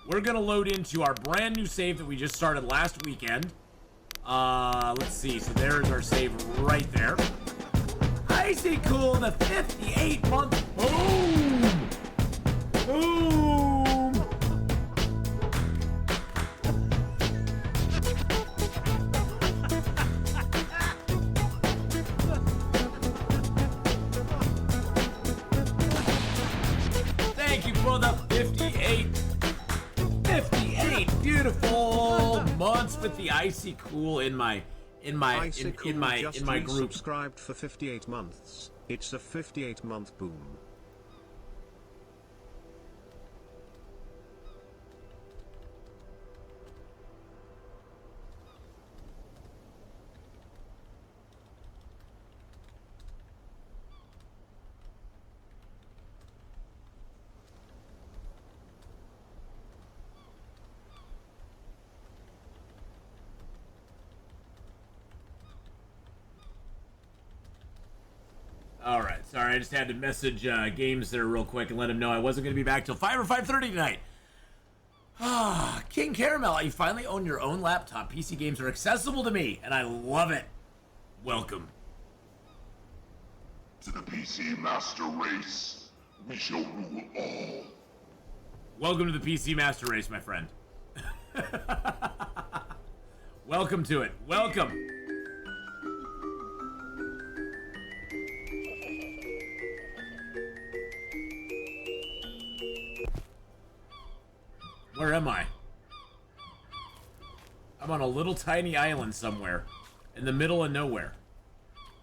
we're going to load into our brand new save that we just started last weekend. Let's see. So there's our save right there. Icy Cool, the 58-month. Boom! Boom! Thank you for the 58 beautiful months with the Icy Cool in my group. Subscribed for 58 months. It's a 58-month boom. Alright, sorry, I just had to message Games there real quick and let him know I wasn't going to be back till 5 or 5:30 tonight. Ah, King Caramel, you finally own your own laptop. PC games are accessible to me, and I love it. Welcome. To the PC Master Race, we shall rule all. Welcome to the PC Master Race, my friend. Welcome to it. Welcome. Where am I? I'm on a little tiny island somewhere in the middle of nowhere.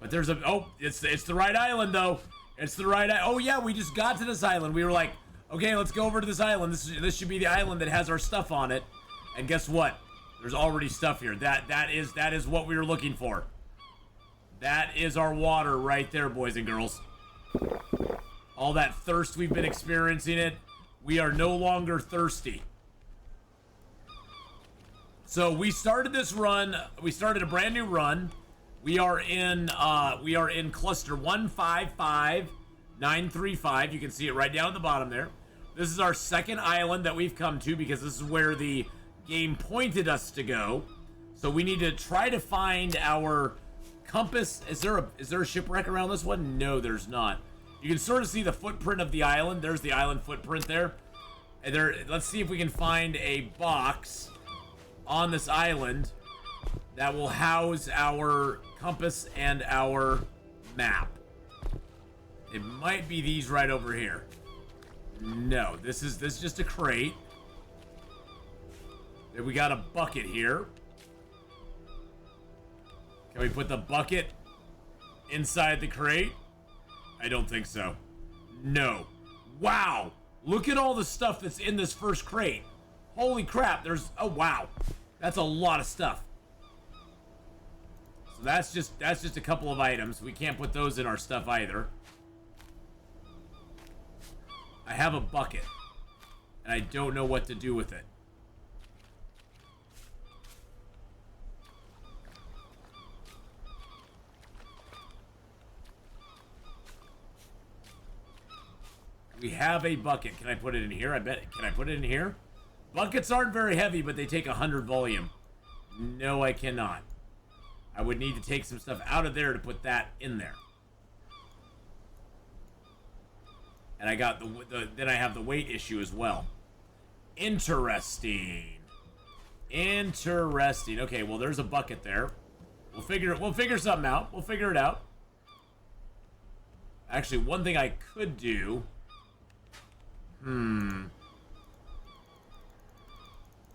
But there's a... Oh, it's the right island, though. It's the right... Oh, yeah, we just got to this island. We were like, okay, let's go over to this island. This should be the island that has our stuff on it. And guess what? There's already stuff here. That is what we were looking for. That is our water right there, boys and girls. All that thirst we've been experiencing it. We are no longer thirsty. So we started this run. We started a brand new run. We are in cluster 155935. You can see it right down at the bottom there. This is our second island that we've come to because this is where the game pointed us to go. So we need to try to find our compass. Is there a shipwreck around this one? No, there's not. You can sort of see the footprint of the island. There's the island footprint there. And let's see if we can find a box on this island that will house our compass and our map. It might be these right over here. No, this is just a crate. Then we got a bucket here. Can we put the bucket inside the crate? I don't think so. No. Wow! Look at all the stuff that's in this first crate. Holy crap, oh wow. That's a lot of stuff. So that's just a couple of items. We can't put those in our stuff either. I have a bucket. And I don't know what to do with it. We have a bucket. Can I put it in here? Can I put it in here? Buckets aren't very heavy, but they take 100 volume. No, I cannot. I would need to take some stuff out of there to put that in there. And I got then I have the weight issue as well. Interesting. Interesting. Okay, well there's a bucket there. We'll figure something out. We'll figure it out. Actually, one thing I could do. On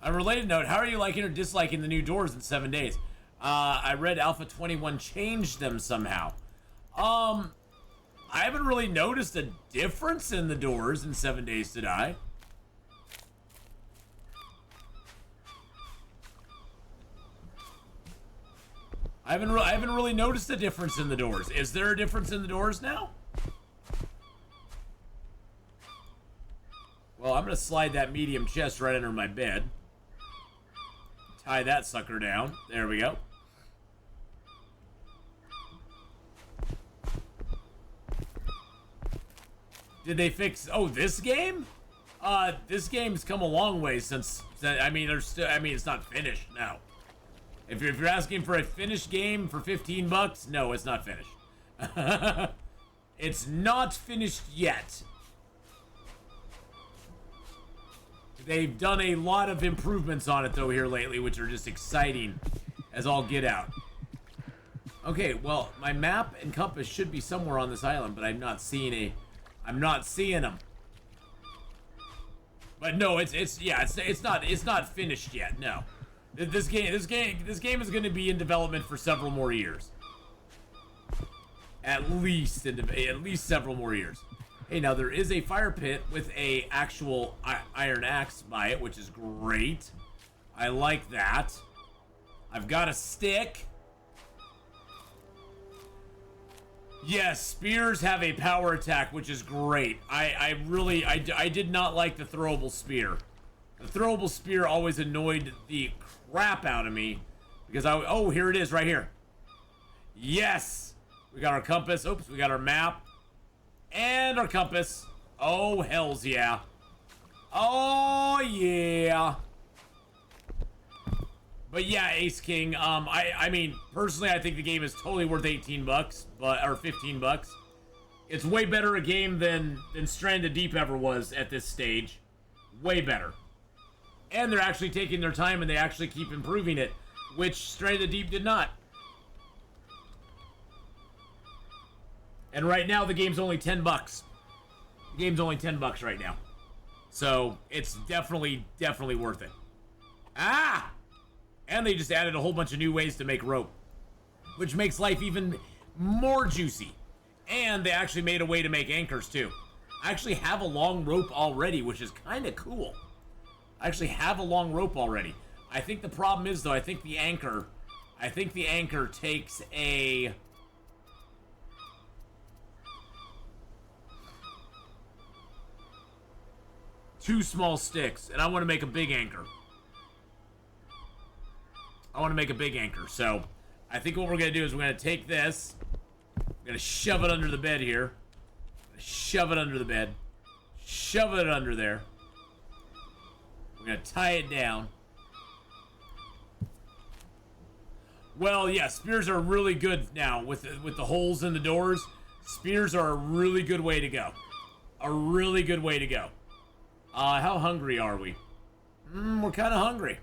a related note, how are you liking or disliking the new doors in 7 days? I read Alpha 21 changed them somehow. I haven't really noticed a difference in the doors in 7 days to die. I haven't really noticed a difference in the doors. Is there a difference in the doors now? Well, I'm gonna slide that medium chest right under my bed. Tie that sucker down. There we go. Did they fix... Oh, this game? This game's come a long way since. I mean, there's still. I mean, it's not finished. No. If you're asking for a finished game for $15, no, it's not finished. It's not finished yet. They've done a lot of improvements on it though here lately, which are just exciting as all get out. Okay, well, my map and compass should be somewhere on this island, but I'm not seeing them. But no, it's not finished yet. No. This game is going to be in development for several more years. At least several more years. Hey, now there is a fire pit with a actual iron axe by it, which is great. I like that. I've got a stick. Yes, spears have a power attack, which is great. I did not like the throwable spear. The throwable spear always annoyed the crap out of me because oh, here it is right here. Yes, we got our compass. Oops, we got our map and our compass. Oh, hells yeah. Oh yeah. But yeah, Ace King, I mean, personally, I think the game is totally worth $18, or $15. It's way better a game than Stranded Deep ever was at this stage. Way better. And they're actually taking their time and they actually keep improving it, which Stranded Deep did not. And right now, the game's only $10. The game's only $10 right now. So, it's definitely worth it. Ah! And they just added a whole bunch of new ways to make rope, which makes life even more juicy. And they actually made a way to make anchors too. I actually have a long rope already, which is kind of cool. I actually have a long rope already. I think the problem is though, I think the anchor takes a two small sticks, and I want to make a big anchor. So I think what we're gonna do is we're gonna take this, we're gonna shove it under the bed here, shove it under the bed, shove it under there. We're gonna tie it down. Well, yeah, spears are really good now with the holes in the doors. Spears are a really good way to go. A really good way to go. How hungry are we? We're kind of hungry.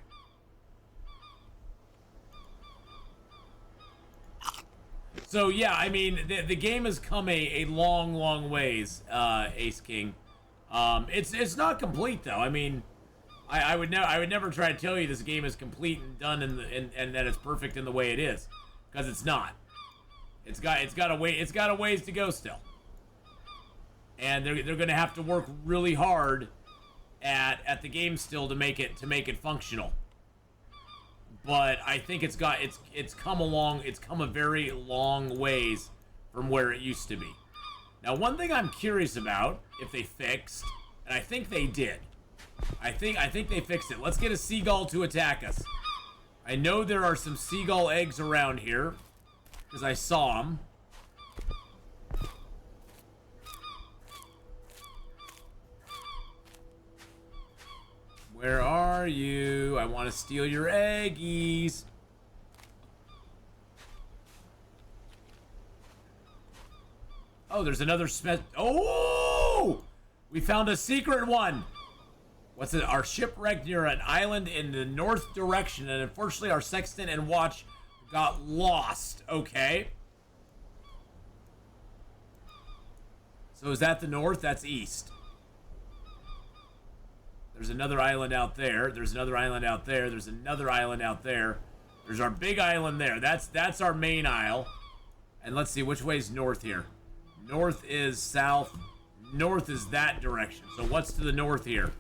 So yeah, I mean, the game has come a long ways, Ace King. It's not complete though. I mean, I would never try to tell you this game is complete and done and that it's perfect in the way it is, because it's not. It's got a ways to go still, and they're gonna have to work really hard at the game still to make it functional. But I think it's come a very long ways from where it used to be. Now, one thing I'm curious about, if they fixed, and I think they did. I think they fixed it. Let's get a seagull to attack us. I know there are some seagull eggs around here, because I saw them. Where are you? I want to steal your eggies. Oh, there's another Oh! We found a secret one. What's it? Our shipwrecked near an island in the north direction, and unfortunately our sextant and watch got lost. Okay. So is that the north? That's east. There's another island out there. There's another island out there. There's another island out there. There's our big island there. That's our main isle. And let's see, which way's north here? North is south. North is that direction. So what's to the north here?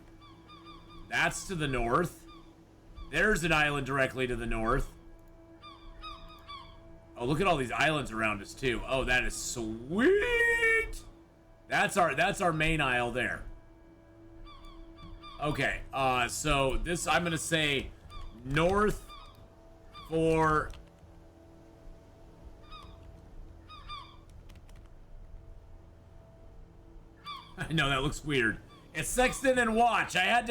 That's to the north. There's an island directly to the north. Oh, look at all these islands around us too. Oh, that is sweet. That's our main isle there. Okay, so this, I'm gonna say north for... I know, that looks weird. It's Sexton and Watch. I had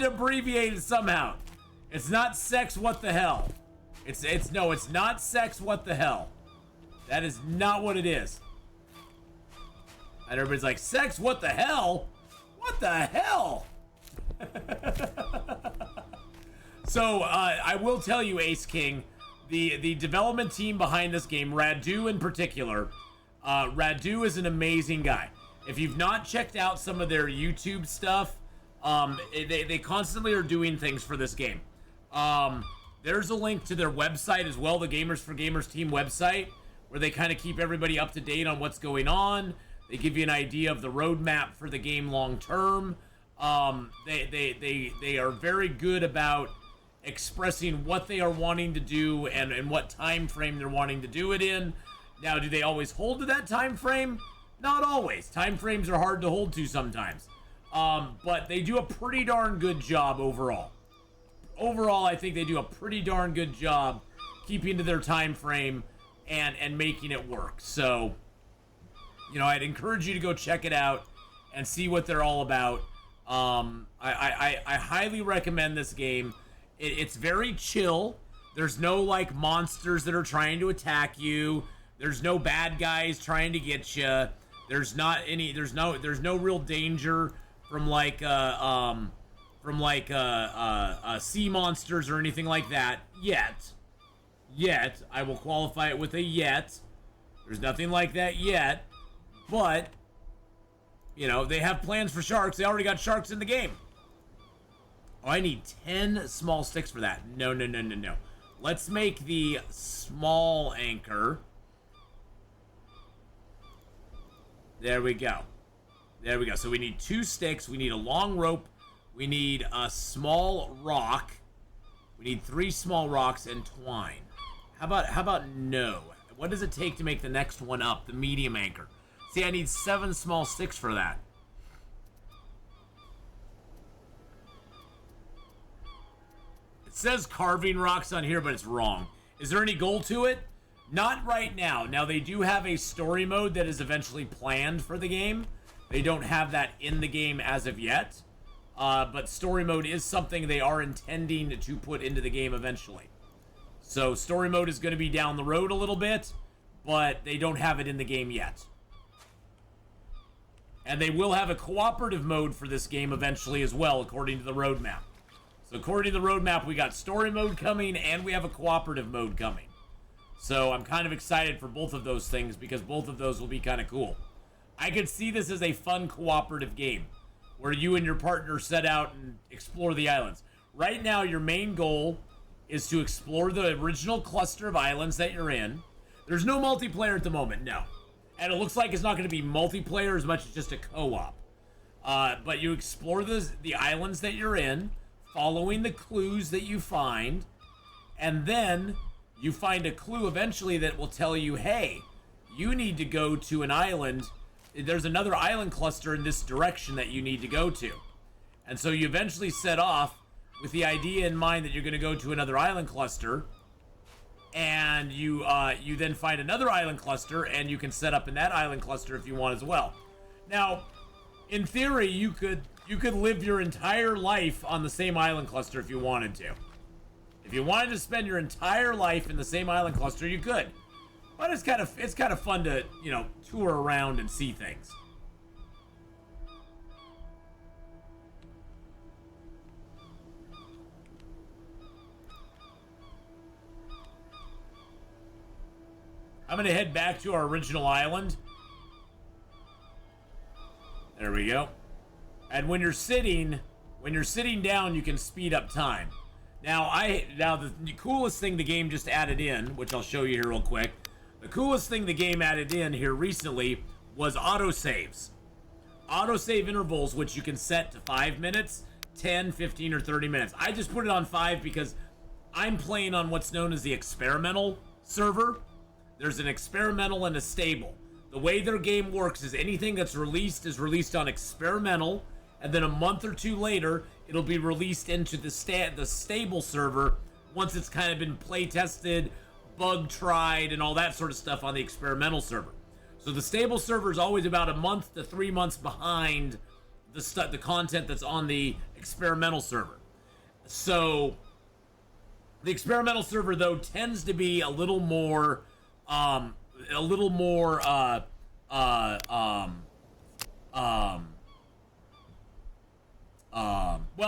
to abbreviate it somehow. It's not sex. What the hell? It's not sex. What the hell? That is not what it is. And everybody's like, sex. What the hell? What the hell? So I will tell you, Ace King, the development team behind this game, Radu in particular, Radu is an amazing guy. If you've not checked out some of their YouTube stuff, they constantly are doing things for this game. There's a link to their website as well, the Gamers for Gamers team website, where they kind of keep everybody up to date on what's going on. They give you an idea of the roadmap for the game long term. They are very good about expressing what they are wanting to do and what time frame they're wanting to do it in. Now, do they always hold to that time frame? Not always. Time frames are hard to hold to sometimes. But they do a pretty darn good job overall. Overall, I think they do a pretty darn good job keeping to their time frame and making it work. So, you know, I'd encourage you to go check it out and see what they're all about. I highly recommend this game. It's very chill. There's no like monsters that are trying to attack you. There's no bad guys trying to get you. There's no real danger from sea monsters or anything like that yet. I will qualify it with a yet. There's nothing like that yet, but you know, they have plans for sharks. They already got sharks in the game. Oh, I need 10 small sticks for that. No. Let's make the small anchor. There we go. So we need 2 sticks. We need a long rope. We need a small rock. We need 3 small rocks and twine. How about no? What does it take to make the next one up? The medium anchor. See, I need 7 small sticks for that. It says carving rocks on here, but it's wrong. Is there any goal to it? Not right now. Now, they do have a story mode that is eventually planned for the game. They don't have that in the game as of yet. But story mode is something they are intending to put into the game eventually. So story mode is going to be down the road a little bit, but they don't have it in the game yet. And they will have a cooperative mode for this game eventually as well, according to the roadmap. So according to the roadmap, we got story mode coming and we have a cooperative mode coming. So I'm kind of excited for both of those things because both of those will be kind of cool. I could see this as a fun cooperative game where you and your partner set out and explore the islands. Right now, your main goal is to explore the original cluster of islands that you're in. There's no multiplayer at the moment, no. And it looks like it's not going to be multiplayer as much as just a co-op. But you explore the islands that you're in, following the clues that you find, and then you find a clue eventually that will tell you, hey, you need to go to an island. There's another island cluster in this direction that you need to go to. And so you eventually set off with the idea in mind that you're going to go to another island cluster, and you then find another island cluster, and you can set up in that island cluster if you want as well. Now, in theory, you could live your entire life on the same island cluster if you wanted to. If you wanted to spend your entire life in the same island cluster, you could. But it's kind of fun to, you know, tour around and see things. I'm gonna head back to our original island. There we go. And when you're sitting down, you can speed up time. Now the coolest thing the game just added in, which I'll show you here real quick. The coolest thing the game added in here recently was autosaves. Autosave intervals, which you can set to 5 minutes, 10, 15, or 30 minutes. I just put it on 5 because I'm playing on what's known as the experimental server. There's an experimental and a stable. The way their game works is anything that's released is released on experimental, and then a month or 2 later, it'll be released into the stable server once it's kind of been play tested, bug tried, and all that sort of stuff on the experimental server. So the stable server is always about a month to 3 months behind the content that's on the experimental server. So the experimental server though tends to be a little more well,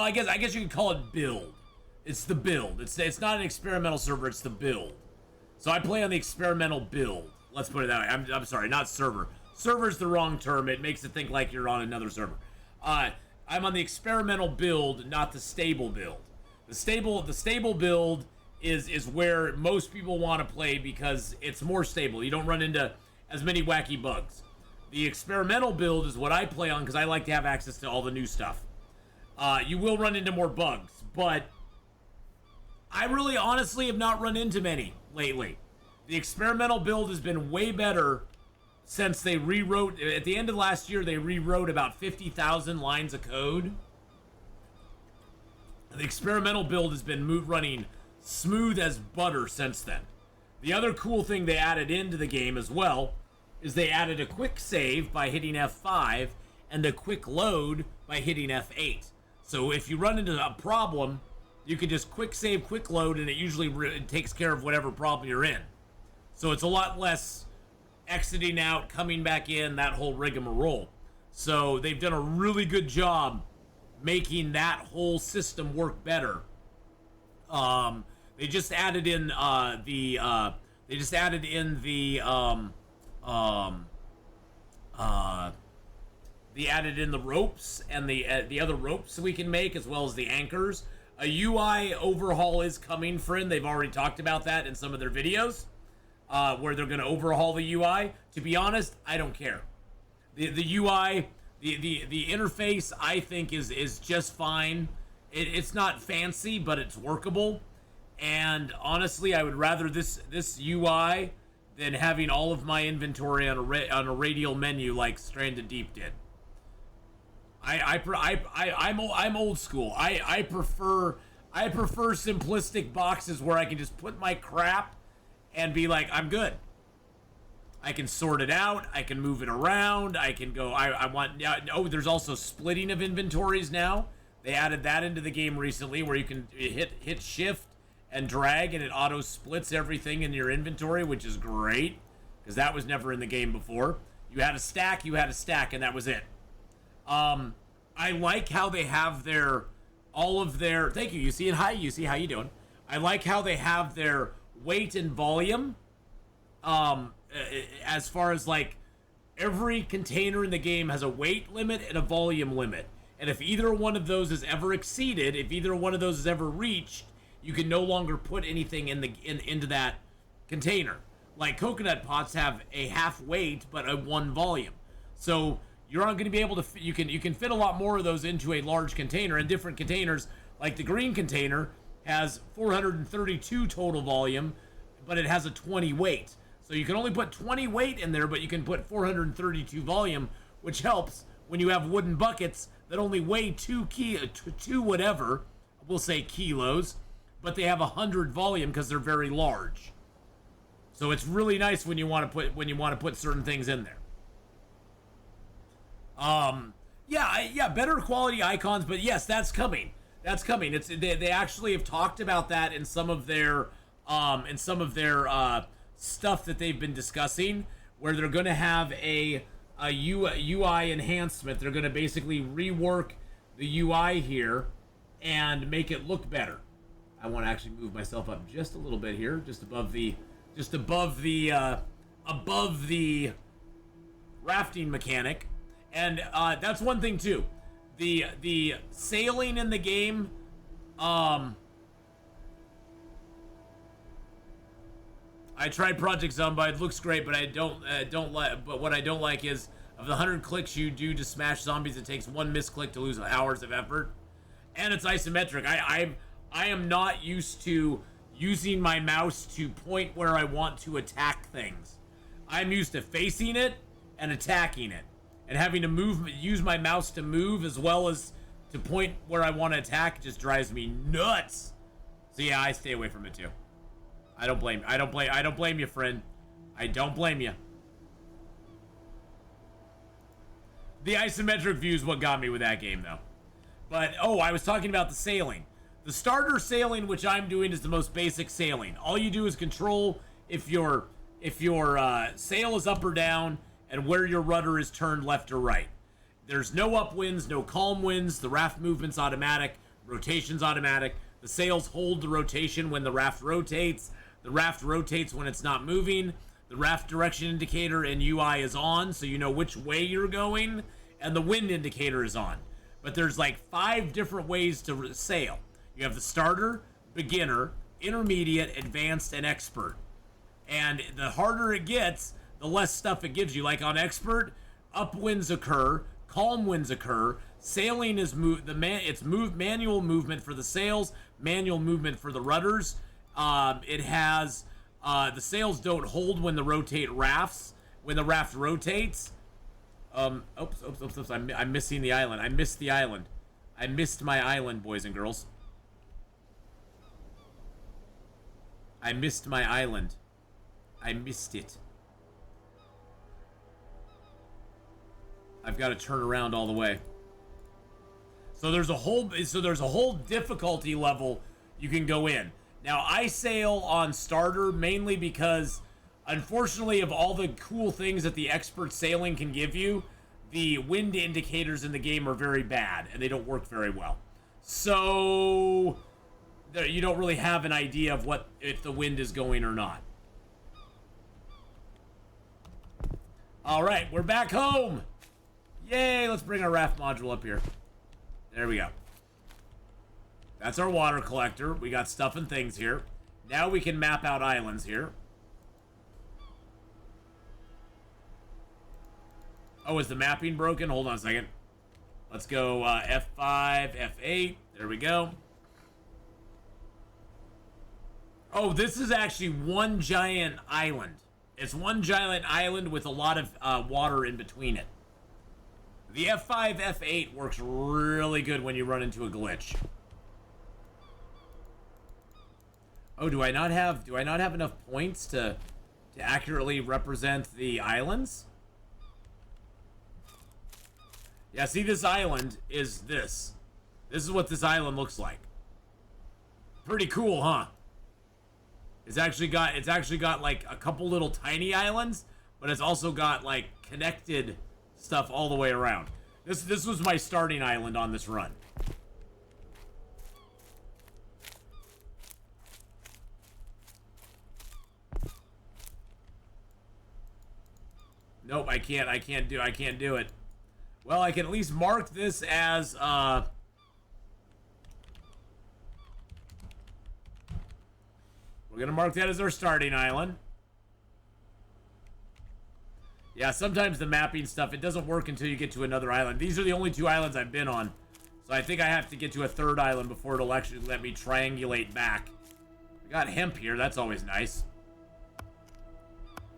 I guess you could call it build. It's the build. It's not an experimental server, it's the build. So I play on the experimental build. Let's put it that way. I'm sorry, not server. Server's the wrong term. It makes it think like you're on another server. I'm on the experimental build, not the stable build. The stable build is where most people want to play because it's more stable. You don't run into as many wacky bugs. The experimental build is what I play on because I like to have access to all the new stuff. You will run into more bugs, but I really honestly have not run into many lately. The experimental build has been way better since they rewrote. At the end of last year, they rewrote about 50,000 lines of code. The experimental build has been running smooth as butter since then. The other cool thing they added into the game as well is they added a quick save by hitting F5 and a quick load by hitting F8. So if you run into a problem, you can just quick save, quick load, and it usually it takes care of whatever problem you're in. So it's a lot less exiting out, coming back in, that whole rigmarole. So they've done a really good job making that whole system work better. They just added in the ropes and the other ropes we can make, as well as the anchors. A UI overhaul is coming, friend. They've already talked about that in some of their videos, where they're going to overhaul the UI. To be honest, I don't care. The UI, the interface, I think is just fine. It's not fancy, but it's workable. And honestly, I would rather this UI than having all of my inventory on a radial menu like Stranded Deep did. I'm old school. I prefer simplistic boxes where I can just put my crap and be like, I'm good. I can sort it out. I can move it around. I can go. I want. Oh, there's also splitting of inventories now. They added that into the game recently, where you can hit shift and drag, and it auto splits everything in your inventory, which is great because that was never in the game before. You had a stack, and that was it. I like how they have all of their. Thank you. You see it. Hi. You see how you doing? I like how they have their weight and volume. As far as like every container in the game has a weight limit and a volume limit, and if either one of those is ever exceeded, if either one of those is ever reached, you can no longer put anything into that container. Like coconut pots have a half weight but a one volume, so you're not going to be able to. You can fit a lot more of those into a large container. And different containers, like the green container, has 432 total volume, but it has a 20 weight. So you can only put 20 weight in there, but you can put 432 volume, which helps when you have wooden buckets that only weigh 2 whatever, we'll say kilos, but they have 100 volume because they're very large. So it's really nice when you want to put certain things in there. Yeah, better quality icons, but yes, that's coming. It's they actually have talked about that in some of their stuff that they've been discussing, where they're going to have a UI enhancement. They're going to basically rework the UI here and make it look better. I want to actually move myself up just a little bit here, just above the rafting mechanic. And that's one thing too. The sailing in the game, I tried Project Zombies. It looks great, but I don't like. But what I don't like is of the 100 clicks you do to smash zombies, it takes one misclick to lose hours of effort, and it's isometric. I am not used to using my mouse to point where I want to attack things. I'm used to facing it and attacking it, and having to use my mouse to move as well as to point where I want to attack just drives me nuts. So yeah, I stay away from it too. I don't blame you, friend. I don't blame you. The isometric view is what got me with that game, though. But, oh, I was talking about the sailing. The starter sailing, which I'm doing, is the most basic sailing. All you do is control if your sail is up or down and where your rudder is turned left or right. There's no upwinds, no calm winds. The raft movement's automatic. Rotation's automatic. The sails hold the rotation when the raft rotates. The raft rotates when it's not moving. The raft direction indicator in UI is on, so you know which way you're going. And the wind indicator is on. But there's like 5 different ways to sail. You have the starter, beginner, intermediate, advanced, and expert. And the harder it gets, the less stuff it gives you. Like on expert, upwinds occur, calm winds occur, sailing is manual movement for the sails, manual movement for the rudders. It has the sails don't hold when the raft rotates. Oops. I'm missing the island. I missed the island. I missed my island, boys and girls. I missed my island. I missed it. I've got to turn around all the way. So there's a whole difficulty level you can go in. Now I sail on starter mainly because, unfortunately, of all the cool things that the expert sailing can give you, the wind indicators in the game are very bad and they don't work very well. So you don't really have an idea of if the wind is going or not. All right, we're back home. Yay, let's bring our raft module up here. There we go. That's our water collector. We got stuff and things here. Now we can map out islands here. Oh, is the mapping broken? Hold on a second. Let's go F5, F8. There we go. Oh, this is actually one giant island. It's one giant island with a lot of water in between it. The F5, F8 works really good when you run into a glitch. Oh, do I not have enough points to accurately represent the islands? Yeah, see, this island is this. This is what this island looks like. Pretty cool, huh? It's actually got like a couple little tiny islands, but it's also got like connected stuff all the way around. This was my starting island on this run. Nope, I can't do it. Well, I can at least mark this as we're gonna mark that as our starting island. Yeah, sometimes the mapping stuff, it doesn't work until you get to another island. These are the only 2 islands I've been on. So I think I have to get to a 3rd island before it'll actually let me triangulate back. We got hemp here, that's always nice.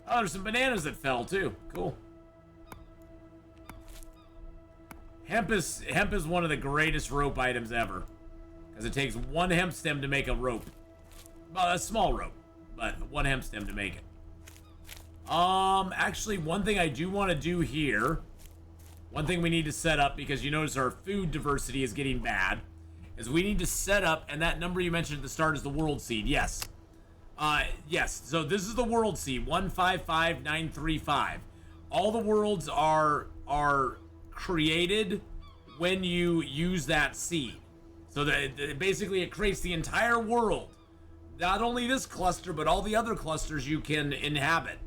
Oh, there's some bananas that fell too. Cool. Hemp is one of the greatest rope items ever. Because it takes 1 hemp stem to make a rope. Well, a small rope, but 1 hemp stem to make it. Actually, one thing I do want to do here, one thing we need to set up, because you notice our food diversity is getting bad, is we need to set up, and that number you mentioned at the start is the world seed, yes. Yes, so this is the world seed, 155935. All the worlds are created when you use that seed. So that basically it creates the entire world. Not only this cluster, but all the other clusters you can inhabit.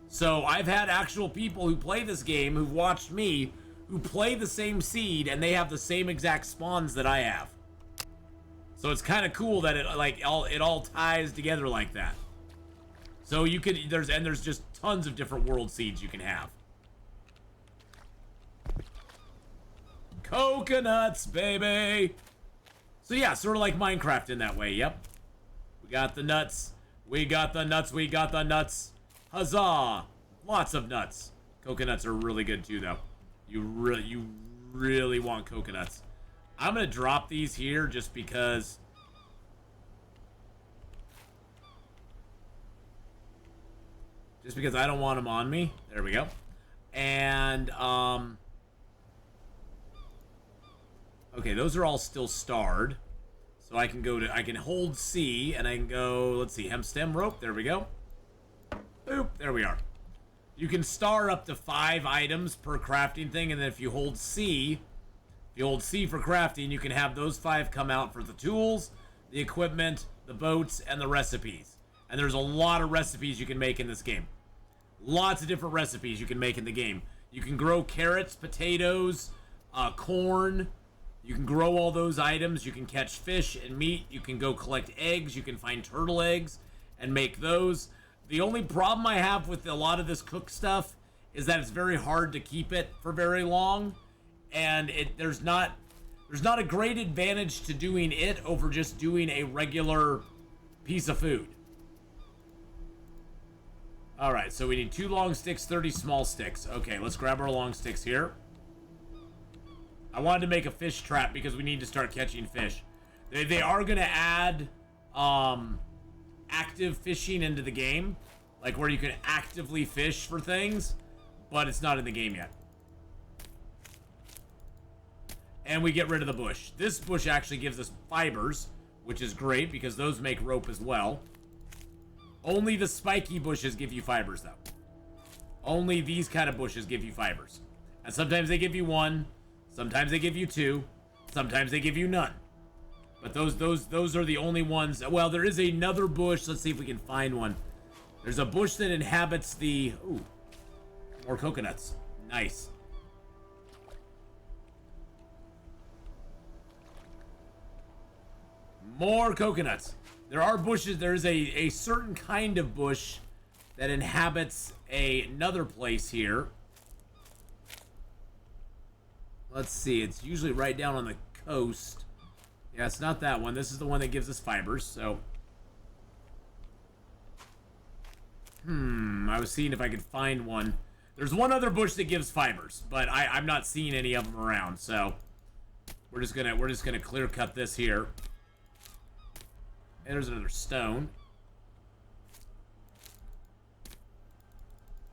So I've had actual people who play this game, who've watched me, who play the same seed, and they have the same exact spawns that I have. So it's kind of cool that it all ties together like that. So you could there's just tons of different world seeds you can have. Coconuts, baby. So yeah, sort of like Minecraft in that way. Yep. We got the nuts. We got the nuts. We got the nuts. Huzzah! Lots of nuts. Coconuts are really good too, though. You really want coconuts. I'm gonna drop these here just because. Just because I don't want them on me. There we go. And Okay, those are all still starred. So I can I can hold C, and I can go, let's see, hem stem rope. There we go. Boop, there we are. You can star up to 5 items per crafting thing, and then if you hold C for crafting, you can have those 5 come out for the tools, the equipment, the boats, and the recipes. And there's a lot of recipes you can make in this game. Lots of different recipes you can make in the game. You can grow carrots, potatoes, corn. You can grow all those items. You can catch fish and meat. You can go collect eggs. You can find turtle eggs and make those. The only problem I have with a lot of this cook stuff is that it's very hard to keep it for very long, and there's not a great advantage to doing it over just doing a regular piece of food. All right, so we need 2 long sticks, 30 small sticks. Okay, let's grab our long sticks here. I wanted to make a fish trap because we need to start catching fish. They are going to add active fishing into the game, like where you can actively fish for things, but it's not in the game yet. And we get rid of the bush. This bush actually gives us fibers, which is great because those make rope as well. Only the spiky bushes give you fibers, though. Only these kind of bushes give you fibers. And sometimes they give you 1, sometimes they give you 2, sometimes they give you none. But those are the only ones. Well, there is another bush. Let's see if we can find one. There's a bush that inhabits the... Ooh, more coconuts. Nice. More coconuts. There are bushes. There's a certain kind of bush that inhabits another place here. Let's see. It's usually right down on the coast. Yeah, it's not that one. This is the one that gives us fibers, so... I was seeing if I could find one. There's one other bush that gives fibers, but I'm not seeing any of them around, so... We're just gonna clear cut this here. And there's another stone.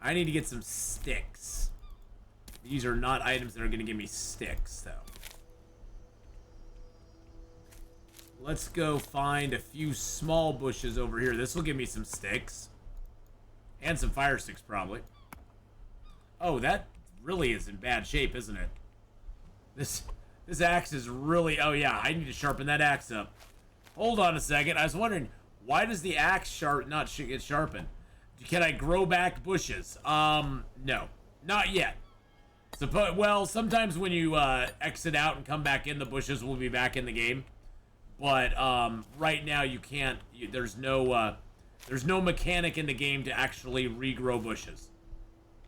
I need to get some sticks. These are not items that are gonna give me sticks, though. Let's go find a few small bushes over here. This will give me some sticks. And some fire sticks, probably. Oh, that really is in bad shape, isn't it? This axe is really... Oh, yeah, I need to sharpen that axe up. Hold on a second. I was wondering, why does the axe not get sharpened? Can I grow back bushes? No. Not yet. Well, sometimes when you exit out and come back in, the bushes will be back in the game. But right now you can't. There's no mechanic in the game to actually regrow bushes.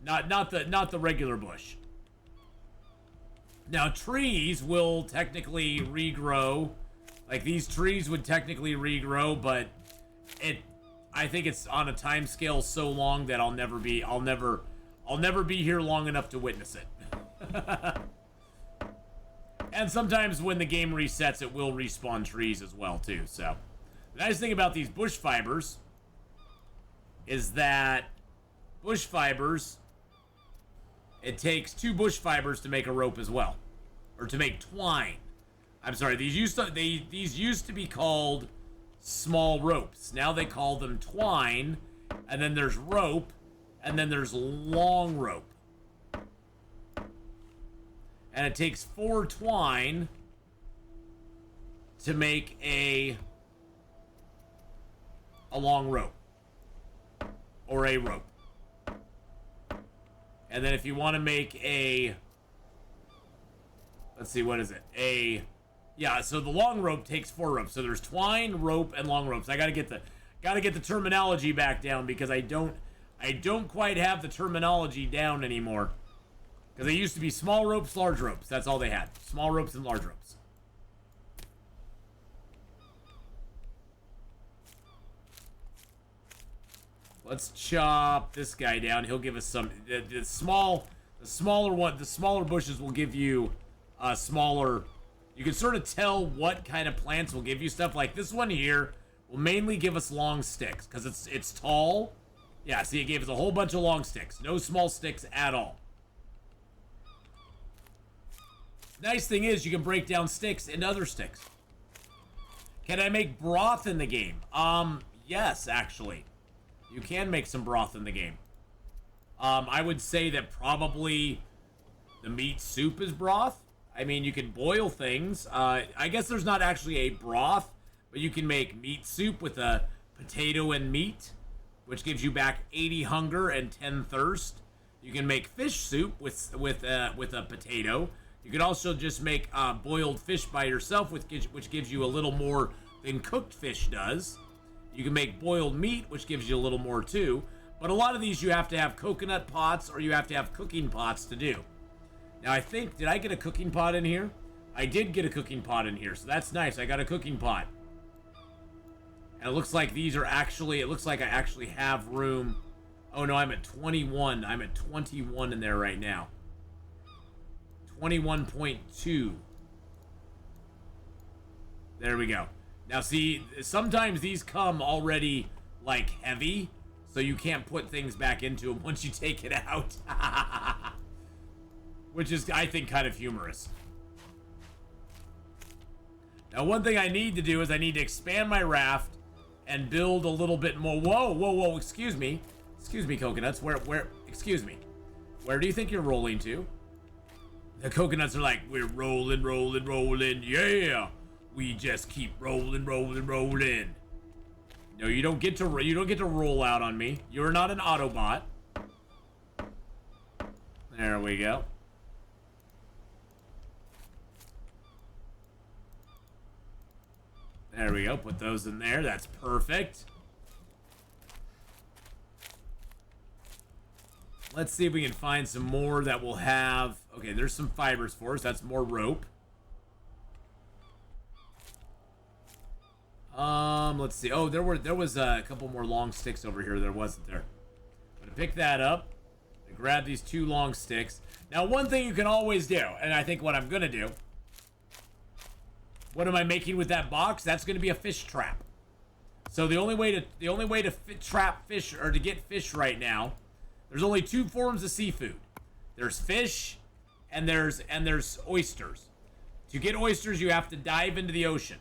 Not the regular bush. Now trees will technically regrow. Like these trees would technically regrow, but I think it's on a time scale so long that I'll never be here long enough to witness it. And sometimes when the game resets, it will respawn trees as well, too. So, the nice thing about these bush fibers is that bush fibers, it takes 2 bush fibers to make a rope as well. Or to make twine. I'm sorry, these used to be called small ropes. Now they call them twine, and then there's rope, and then there's long rope. And it takes 4 twine to make a long rope. Or a rope. And then if you want to make a... Let's see, what is it? Yeah, so the long rope takes 4 ropes. So there's twine, rope, and long ropes. I gotta get the terminology back down because I don't quite have the terminology down anymore. Because they used to be small ropes, large ropes. That's all they had. Small ropes and large ropes. Let's chop this guy down. He'll give us some... The smaller bushes will give you smaller... You can sort of tell what kind of plants will give you stuff. Like this one here will mainly give us long sticks because it's tall. Yeah, see, it gave us a whole bunch of long sticks. No small sticks at all. nice thing is you can break down sticks into other sticks. Can I make broth in the game? Yes, actually. You can make some broth in the game. I would say that probably the meat soup is broth. I mean, you can boil things. I guess there's not actually a broth, but you can make meat soup with a potato and meat, which gives you back 80 hunger and 10 thirst. You can make fish soup with a potato. You can also just make boiled fish by yourself, which gives you a little more than cooked fish does. You can make boiled meat, which gives you a little more too. But a lot of these you have to have coconut pots or you have to have cooking pots to do. Now I think, did I get a cooking pot in here? I did get a cooking pot in here, so that's nice. I got a cooking pot. And it looks like these are actually, it looks like I actually have room. Oh no, I'm at 21. I'm at 21 in there right now. 21.2. There we go. Now see, sometimes these come already like heavy, so you can't put things back into them once you take it out. Which is, I think, kind of humorous. Now one thing I need to do is I need to expand my raft and build a little bit more. Whoa, whoa, whoa, excuse me. Excuse me, coconuts. Excuse me. Where do you think you're rolling to? The coconuts are like, we're rolling, rolling, rolling, yeah. We just keep rolling, rolling, rolling. No, you don't get to roll out on me. You're not an Autobot. There we go. There we go. Put those in there. That's perfect. Let's see if we can find some more that will have... Okay, there's some fibers for us. That's more rope. Let's see. Oh, there was a couple more long sticks over here. There wasn't there. I'm gonna pick that up and grab these 2 long sticks. Now, one thing you can always do, and I think what I'm gonna do... What am I making with that box? That's gonna be a fish trap. So the only way to trap fish, or to get fish right now, there's only 2 forms of seafood. There's fish and there's oysters. To get oysters, you have to dive into the ocean.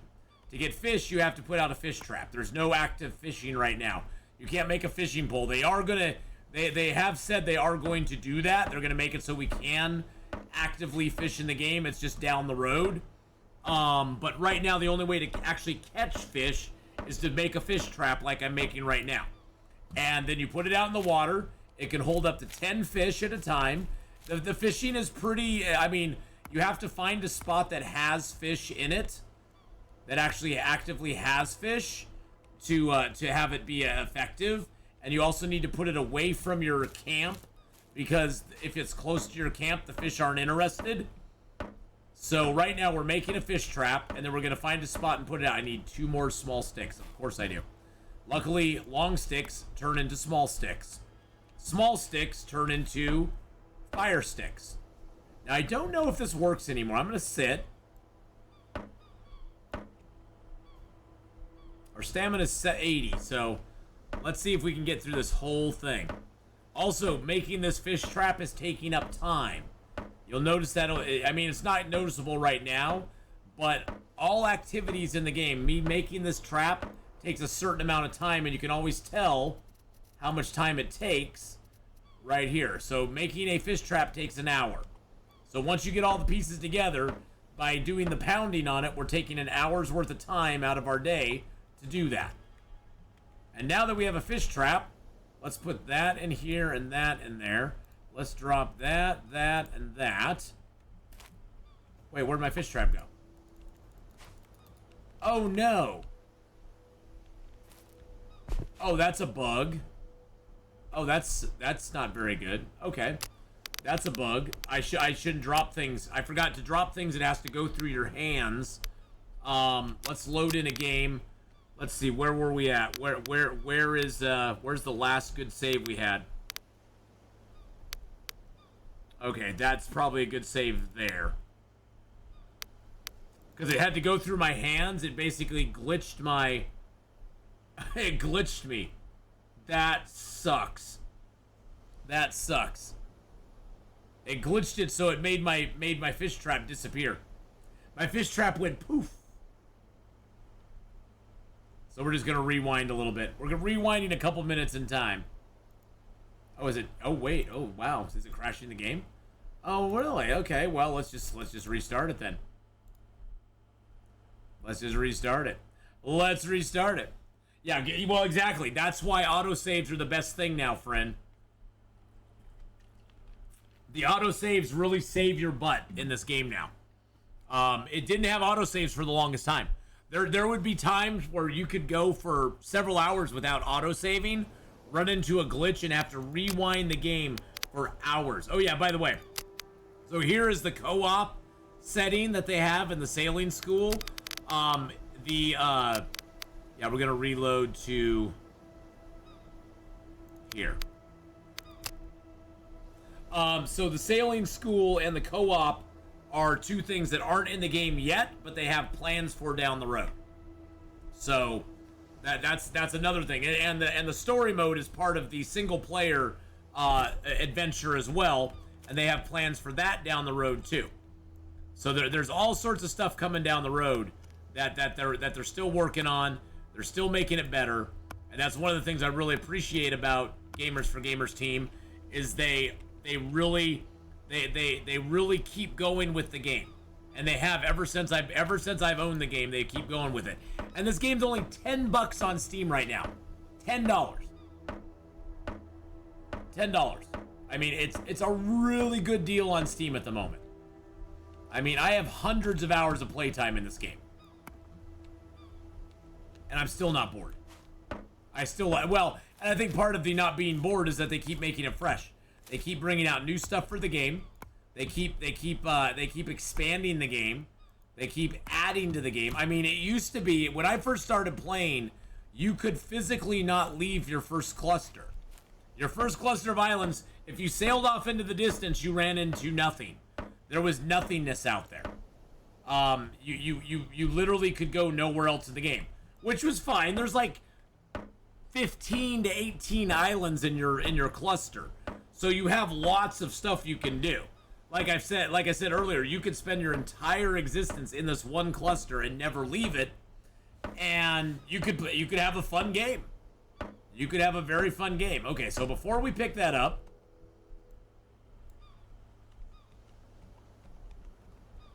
To get fish, you have to put out a fish trap. There's no active fishing right now. You can't make a fishing pole. They have said they are going to do that. They're gonna make it so we can actively fish in the game. It's just down the road. But right now the only way to actually catch fish is to make a fish trap like I'm making right now. And then you put it out in the water. It can hold up to 10 fish at a time. The fishing is pretty, I mean, you have to find a spot that has fish in it, that actually actively has fish to have it be effective. And you also need to put it away from your camp, because if it's close to your camp, the fish aren't interested. So right now we're making a fish trap, and then we're going to find a spot and put it out. I need 2 more small sticks. Of course I do. Luckily, long sticks turn into small sticks. Small sticks turn into fire sticks. Now, I don't know if this works anymore. I'm going to sit. Our stamina is set 80, so let's see if we can get through this whole thing. Also, making this fish trap is taking up time. You'll notice that, I mean, it's not noticeable right now, but all activities in the game, me making this trap takes a certain amount of time, and you can always tell how much time it takes right here. So making a fish trap takes an hour. So once you get all the pieces together, by doing the pounding on it, we're taking an hour's worth of time out of our day to do that. And now that we have a fish trap, let's put that in here and that in there. Let's drop that, and that. Wait, where'd my fish trap go? Oh, no. Oh, that's a bug. Oh, that's not very good. Okay. That's a bug. I shouldn't drop things. I forgot to drop things. It has to go through your hands. Let's load in a game. Let's see, where were we at? Where's the last good save we had? Okay, that's probably a good save there. Because it had to go through my hands. It basically glitched my... It glitched me. That sucks. That sucks. It glitched it so it made my fish trap disappear. My fish trap went poof. So we're just gonna rewind a little bit. We're rewinding a couple minutes in time. Oh, is it? Oh wait. Oh wow. Is it crashing the game? Oh really? Okay. Well, let's just restart it then. Let's just restart it. Let's restart it. Yeah. Well, exactly. That's why autosaves are the best thing now, friend. The autosaves really save your butt in this game now. It didn't have autosaves for the longest time. There would be times where you could go for several hours without autosaving, run into a glitch, and have to rewind the game for hours. Oh yeah, by the way, so here is the co-op setting that they have in the sailing school. Yeah, we're gonna reload to here. So the sailing school and the co-op are two things that aren't in the game yet, but they have plans for down the road. So that's another thing, and the story mode is part of the single player adventure as well, and they have plans for that down the road too. So there's all sorts of stuff coming down the road that they're still working on. They're still making it better, and that's one of the things I really appreciate about Gamers for Gamers team is they really keep going with the game, and they have ever since I've owned the game. They keep going with it, and this game's only $10 on Steam right now. $10. I mean, it's a really good deal on Steam at the moment. I mean, I have hundreds of hours of playtime in this game, and I'm still not bored. Well, and I think part of the not being bored is that they keep making it fresh. They keep bringing out new stuff for the game. They keep expanding the game. They keep adding to the game. I mean, it used to be when I first started playing, you could physically not leave your first cluster. Your first cluster of islands, if you sailed off into the distance, you ran into nothing. There was nothingness out there. You literally could go nowhere else in the game, which was fine. There's like 15 to 18 islands in your cluster. So you have lots of stuff you can do. Like I said earlier, you could spend your entire existence in this one cluster and never leave it, and you could have a fun game. You could have a very fun game. Okay, so before we pick that up,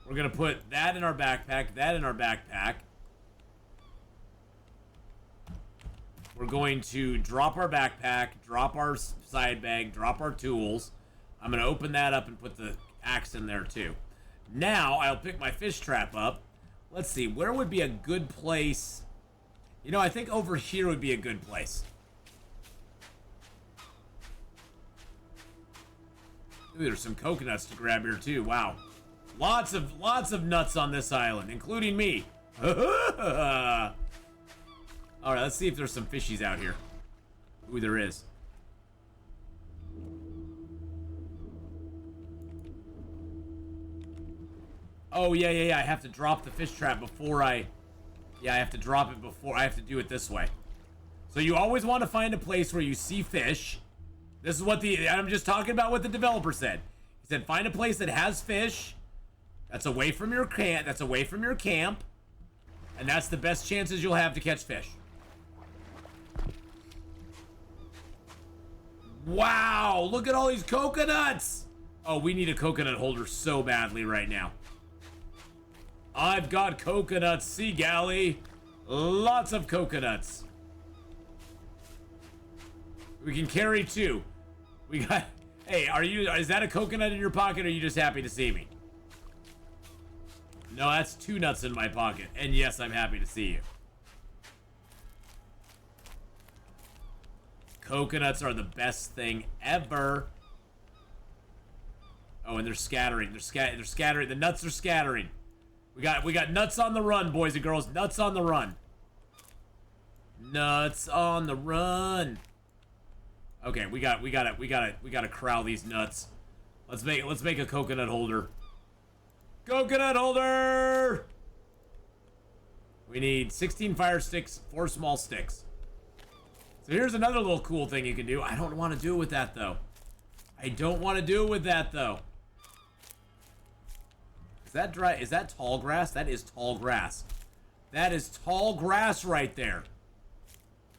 we're gonna put that in our backpack, that in our backpack. We're going to drop our backpack, drop our side bag, drop our tools. I'm going to open that up and put the axe in there too. Now, I'll pick my fish trap up. Let's see, where would be a good place? You know, I think over here would be a good place. Ooh, there's some coconuts to grab here too. Wow. Lots of nuts on this island, including me. Alright, let's see if there's some fishies out here. Ooh, there is. Oh, yeah. I have to drop the fish trap before I... Yeah, I have to drop it before... I have to do it this way. So you always want to find a place where you see fish. This is what I'm just talking about what the developer said. He said, find a place that has fish. That's away from your camp. And that's the best chances you'll have to catch fish. Wow, look at all these coconuts. Oh, we need a coconut holder so badly right now. I've got coconuts, sea galley. Lots of coconuts. We can carry 2. We got... Hey, is that a coconut in your pocket, or are you just happy to see me? No, that's 2 nuts in my pocket. And yes, I'm happy to see you. Coconuts are the best thing ever. Oh, and they're scattering. They're scattering. The nuts are scattering. We got nuts on the run, boys and girls. Nuts on the run. Nuts on the run. Okay, we gotta corral these nuts. Let's make a coconut holder. Coconut holder. We need 16 fire sticks, 4 small sticks. So here's another little cool thing you can do. I don't want to do it with that, though. Is that dry? Is that tall grass? That is tall grass. That is tall grass right there.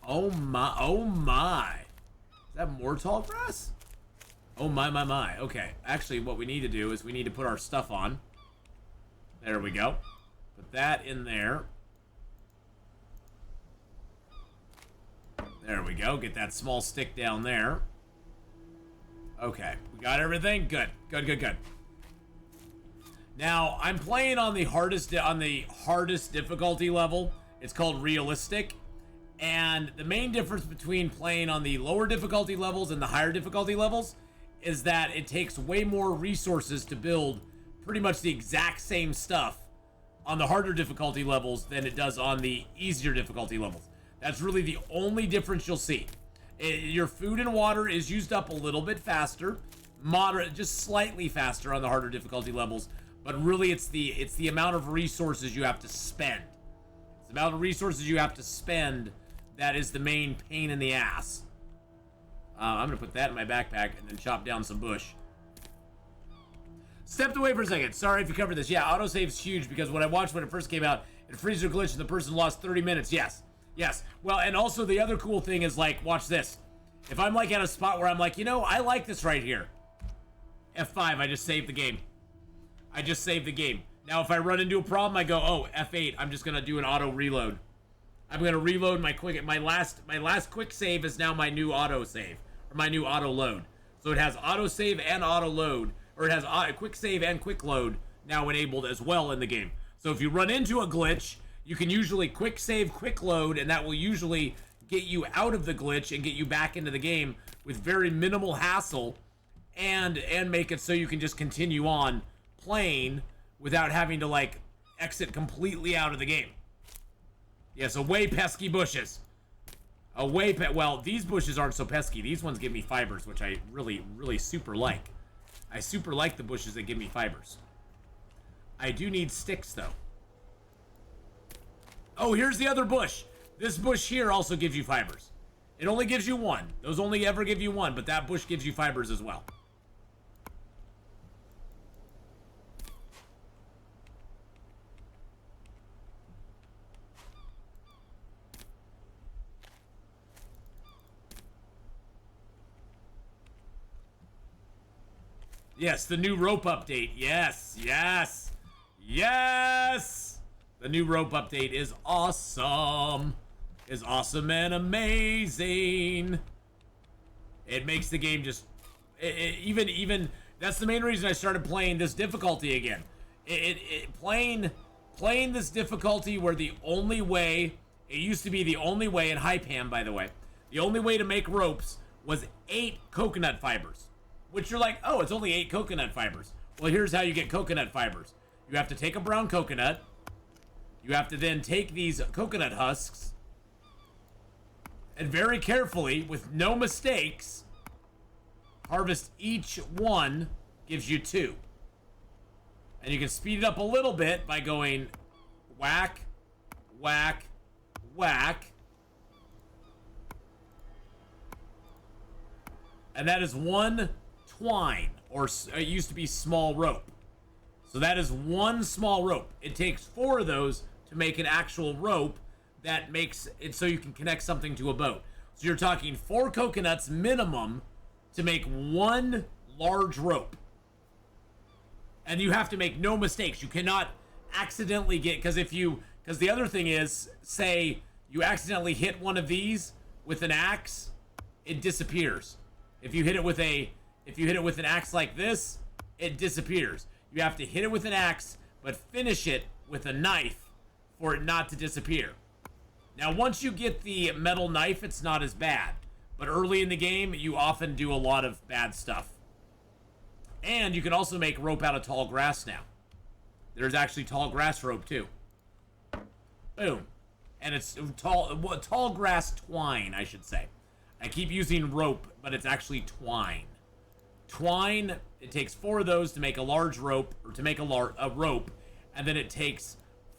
Oh my, oh my. Is that more tall grass? Oh my, my, my. Okay, actually what we need to do is we need to put our stuff on. There we go. Put that in there. There we go. Get that small stick down there. Okay, we got everything? Good, good, good, good. Now, I'm playing on the hardest difficulty level. It's called realistic. And the main difference between playing on the lower difficulty levels and the higher difficulty levels is that it takes way more resources to build pretty much the exact same stuff on the harder difficulty levels than it does on the easier difficulty levels. That's really the only difference you'll see. Your food and water is used up a little bit faster, moderate, just slightly faster on the harder difficulty levels, but really it's the amount of resources you have to spend. It's the amount of resources you have to spend that is the main pain in the ass. I'm gonna put that in my backpack and then chop down some bush. Stepped away for a second. Sorry if you covered this. Yeah, autosave's huge because when I watched when it first came out, it freezed or glitched and the person lost 30 minutes. Yes. Yes. Well, and also the other cool thing is, like, watch this. If I'm, like, at a spot where I'm like, you know, I like this right here. F5, I just saved the game. I just saved the game. Now, if I run into a problem, I go, oh, F8, I'm just going to do an auto reload. I'm going to reload my last quick save is now my new auto save, or my new auto load. So it has auto save and auto load, or it has quick save and quick load now enabled as well in the game. So if you run into a glitch, you can usually quick save, quick load, and that will usually get you out of the glitch and get you back into the game with very minimal hassle, and make it so you can just continue on playing without having to, like, exit completely out of the game. Yes, away pesky bushes. Well, these bushes aren't so pesky. These ones give me fibers, which I really, really super like. I super like the bushes that give me fibers. I do need sticks, though. Oh, here's the other bush. This bush here also gives you fibers. It only gives you one. Those only ever give you one, but that bush gives you fibers as well. Yes, the new rope update. Yes, yes, yes! The new rope update is awesome. Is awesome and amazing. It makes the game just... even that's the main reason I started playing this difficulty again. Playing this difficulty where the only way... It used to be the only way in Hypam, by the way. The only way to make ropes was 8 coconut fibers. Which you're like, oh, it's only 8 coconut fibers. Well, here's how you get coconut fibers. You have to take a brown coconut. You have to then take these coconut husks and very carefully, with no mistakes, harvest each one, gives you 2. And you can speed it up a little bit by going whack, whack, whack. And that is 1 twine, or it used to be small rope. So that is 1 small rope. It takes 4 of those to make an actual rope that makes it so you can connect something to a boat. So you're talking 4 coconuts minimum to make 1 large rope. And you have to make no mistakes. You cannot accidentally get, because the other thing is, say you accidentally hit one of these with an axe, it disappears. If you hit it with an axe like this, it disappears. You have to hit it with an axe, but finish it with a knife for it not to disappear. Now, once you get the metal knife, it's not as bad. But early in the game, you often do a lot of bad stuff. And you can also make rope out of tall grass now. There's actually tall grass rope, too. Boom. And it's tall grass twine, I should say. I keep using rope, but it's actually twine. Twine, it takes 4 of those to make a large rope, or to make a rope, and then it takes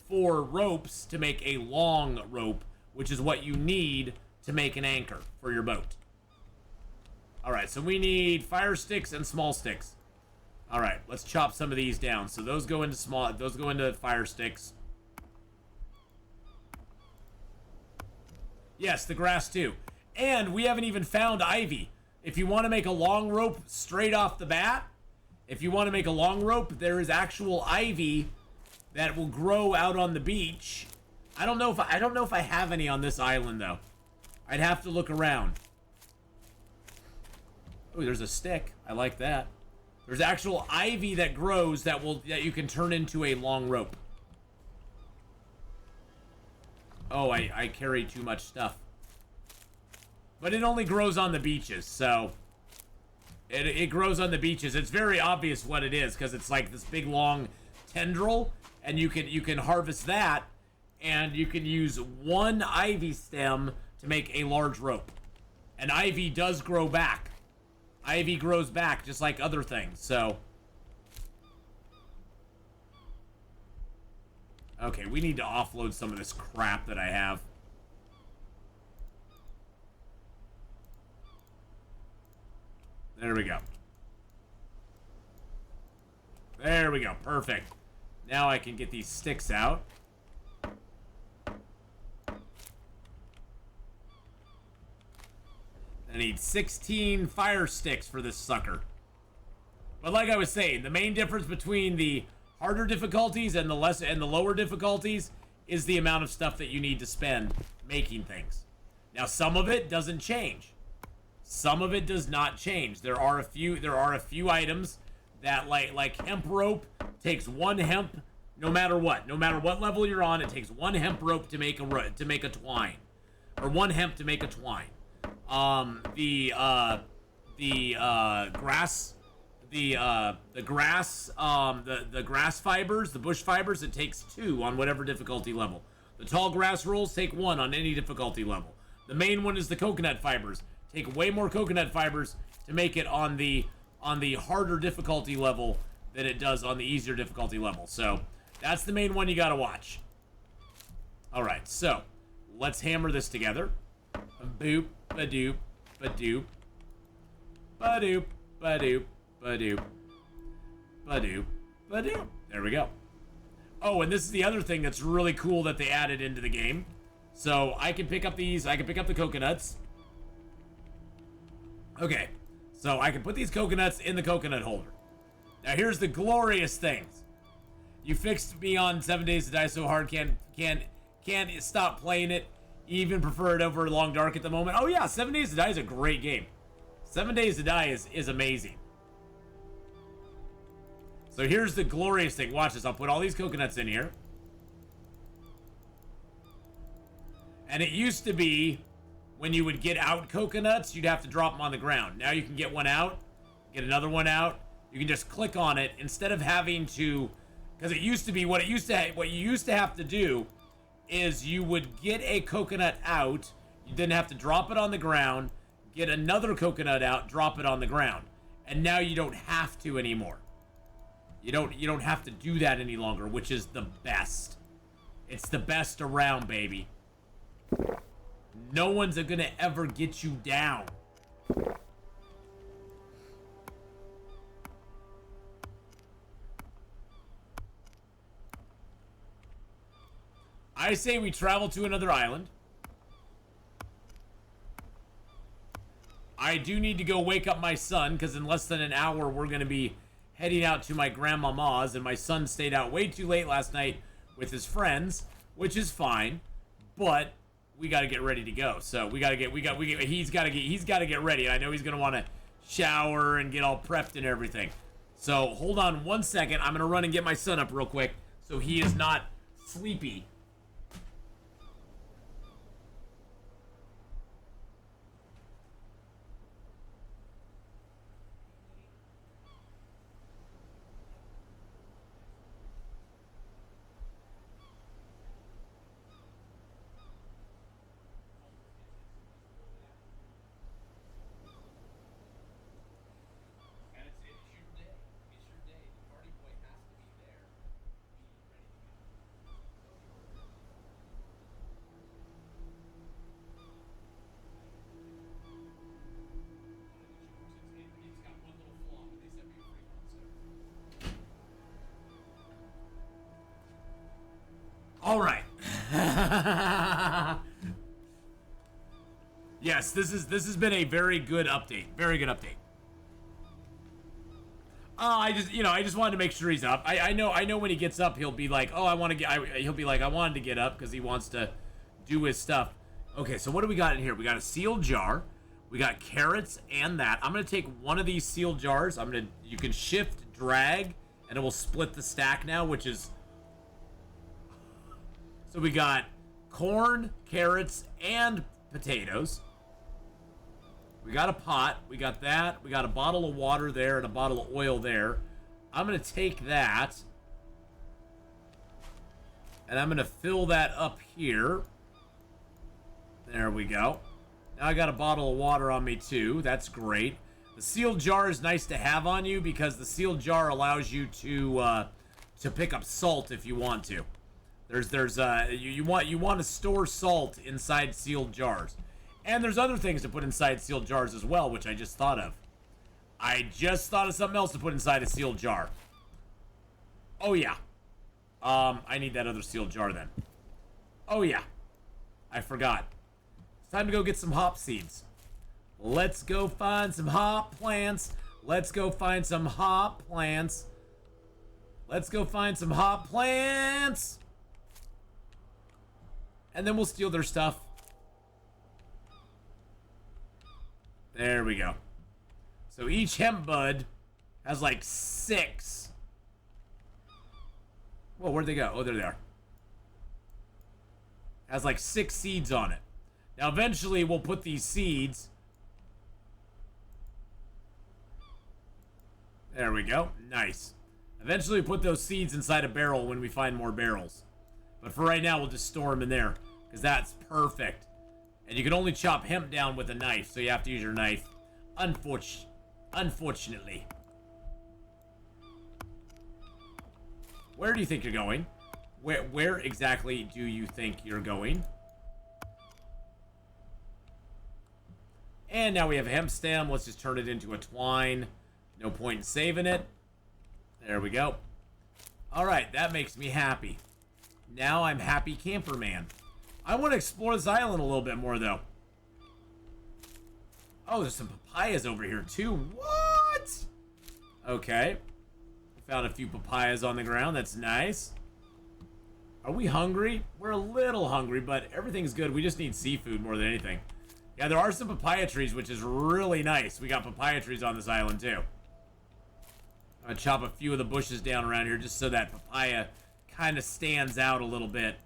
4 ropes to make a long rope, which is what you need to make an anchor for your boat. Alright, so we need fire sticks and small sticks. All right, let's chop some of these down. So those go into fire sticks. Yes, the grass too. And we haven't even found ivy. If you want to make a long rope straight off the bat, there is actual ivy that will grow out on the beach. I don't know if I have any on this island though. I'd have to look around. Oh, there's a stick. I like that. There's actual ivy that grows that you can turn into a long rope. Oh, I carry too much stuff. But it only grows on the beaches, so it grows on the beaches. It's very obvious what it is because it's like this big long tendril, and you can harvest that, and you can use one ivy stem to make a large rope. And ivy does grow back. Ivy grows back just like other things, so. Okay, we need to offload some of this crap that I have. There we go. There we go. Perfect. Now I can get these sticks out. I need 16 fire sticks for this sucker. But like I was saying, the main difference between the harder difficulties and the lower difficulties is the amount of stuff that you need to spend making things. Now, some of it doesn't change. Some of it does not change. There are a few items that like hemp rope takes one hemp no matter what. No matter what level you're on, it takes one hemp rope to make a twine, or one hemp to make a twine. The grass fibers, the bush fibers, it takes 2 on whatever difficulty level. The tall grass rolls take 1 on any difficulty level. The main one is the coconut fibers. Take way more coconut fibers to make it on the harder difficulty level than it does on the easier difficulty level. So that's the main one you gotta watch. Alright, so let's hammer this together. Boop, ba-doop, ba-doop. Ba-doop, ba-doop, ba-doop. Ba-doop, ba-doop. There we go. Oh, and this is the other thing that's really cool that they added into the game. So I can pick up these, I can pick up the coconuts. Okay, so I can put these coconuts in the coconut holder. Now here's the glorious things. You fixed me on 7 Days to Die so hard, can't stop playing it. Even prefer it over Long Dark at the moment. Oh yeah, 7 Days to Die is a great game. 7 Days to Die is amazing. So here's the glorious thing. Watch this. I'll put all these coconuts in here. And it used to be when you would get out coconuts, you'd have to drop them on the ground. Now you can get one out, get another one out. You can just click on it instead of having to, because it used to be what you used to have to do is you would get a coconut out, you didn't have to drop it on the ground, get another coconut out, drop it on the ground. And now you don't have to anymore. You don't have to do that any longer, which is the best. It's the best around, baby. No one's gonna ever get you down. I say we travel to another island. I do need to go wake up my son, because in less than an hour we're going to be heading out to my grandmama's, and my son stayed out way too late last night with his friends, which is fine, but we got to get ready to go. So he's got to get ready. And I know he's going to want to shower and get all prepped and everything. So hold on 1 second. I'm going to run and get my son up real quick so he is not sleepy. All right. Yes, this has been a very good update. Very good update. I just wanted to make sure he's up. I know when he gets up, he'll be like, oh, I wanted to get up because he wants to do his stuff. Okay, so what do we got in here? We got a sealed jar. We got carrots and that. I'm gonna take one of these sealed jars. You can shift, drag, and it will split the stack now, which is. So we got corn, carrots, and potatoes. We got a pot. We got that. We got a bottle of water there and a bottle of oil there. I'm going to take that. And I'm going to fill that up here. There we go. Now I got a bottle of water on me too. That's great. The sealed jar is nice to have on you because the sealed jar allows you to pick up salt if you want to. You want to store salt inside sealed jars. And there's other things to put inside sealed jars as well, which I just thought of. I just thought of something else to put inside a sealed jar. Oh yeah. I need that other sealed jar then. Oh yeah. I forgot. It's time to go get some hop seeds. Let's go find some hop plants. Let's go find some hop plants. Let's go find some hop plants. And then we'll steal their stuff. There we go. So each hemp bud has like 6. Whoa, where'd they go? Oh, there they are. Has like 6 seeds on it. Now eventually we'll put these seeds. There we go. Nice. Eventually put those seeds inside a barrel when we find more barrels. But for right now, we'll just store them in there. Because that's perfect. And you can only chop hemp down with a knife, so you have to use your knife. Unfortunately. Where do you think you're going? Where exactly do you think you're going? And now we have a hemp stem. Let's just turn it into a twine. No point in saving it. There we go. Alright, that makes me happy. Now I'm happy camper man. I want to explore this island a little bit more, though. Oh, there's some papayas over here, too. What? Okay. Found a few papayas on the ground. That's nice. Are we hungry? We're a little hungry, but everything's good. We just need seafood more than anything. Yeah, there are some papaya trees, which is really nice. We got papaya trees on this island, too. I'm going to chop a few of the bushes down around here just so that papaya kind of stands out a little bit.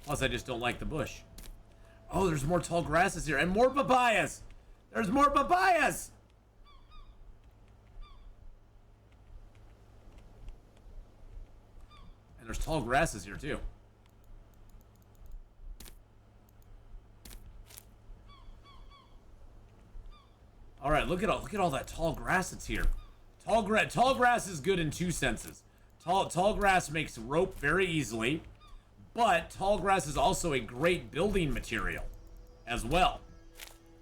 Plus, I just don't like the bush. Oh, there's more tall grasses here. And more papayas! There's more papayas! And there's tall grasses here, too. Alright, look at all that tall grass that's here. Tall grass is good in 2 senses. Tall grass makes rope very easily. But tall grass is also a great building material as well.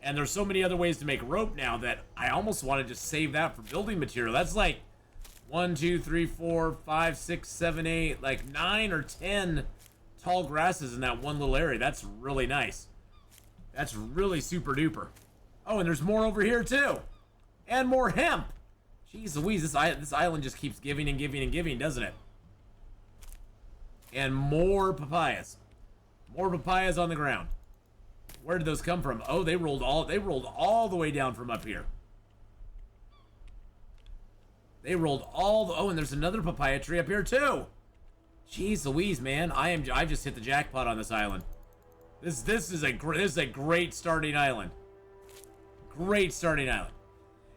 And there's so many other ways to make rope now that I almost want to just save that for building material. That's like 1, 2, 3, 4, 5, 6, 7, 8, like 9 or 10 tall grasses in that one little area. That's really nice. That's really super duper. Oh, and there's more over here too. And more hemp. Jeez Louise, this island just keeps giving and giving and giving, doesn't it? And more papayas. More papayas on the ground. Where did those come from? Oh, they rolled all the way down from up here. They rolled oh, and there's another papaya tree up here too. Jeez Louise, man. I've just hit the jackpot on this island. This is a great starting island. Great starting island.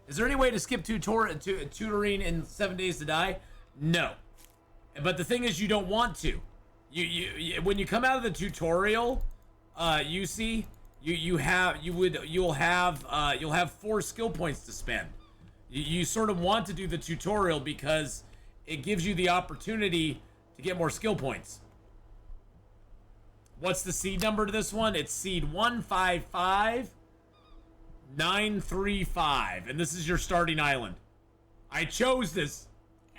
Is there any way to skip tutoring in 7 Days to Die? No. But the thing is, you don't want to. You when you come out of the tutorial, you'll have 4 skill points to spend. You sort of want to do the tutorial because it gives you the opportunity to get more skill points. What's the seed number to this one? It's seed 155935, and this is your starting island. I chose this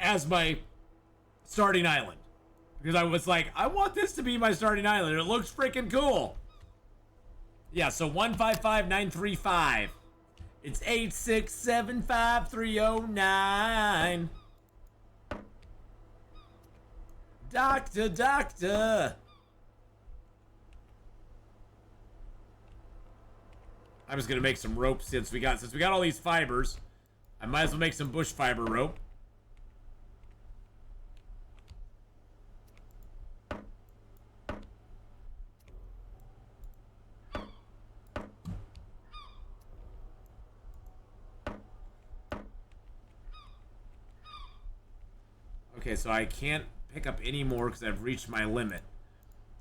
as my starting island. Because I was like, I want this to be my starting island. It looks freaking cool. Yeah, so 155935. It's 8675309. Doctor, doctor. I'm just gonna make some rope since we got all these fibers. I might as well make some bush fiber rope. Okay, so I can't pick up any more because I've reached my limit.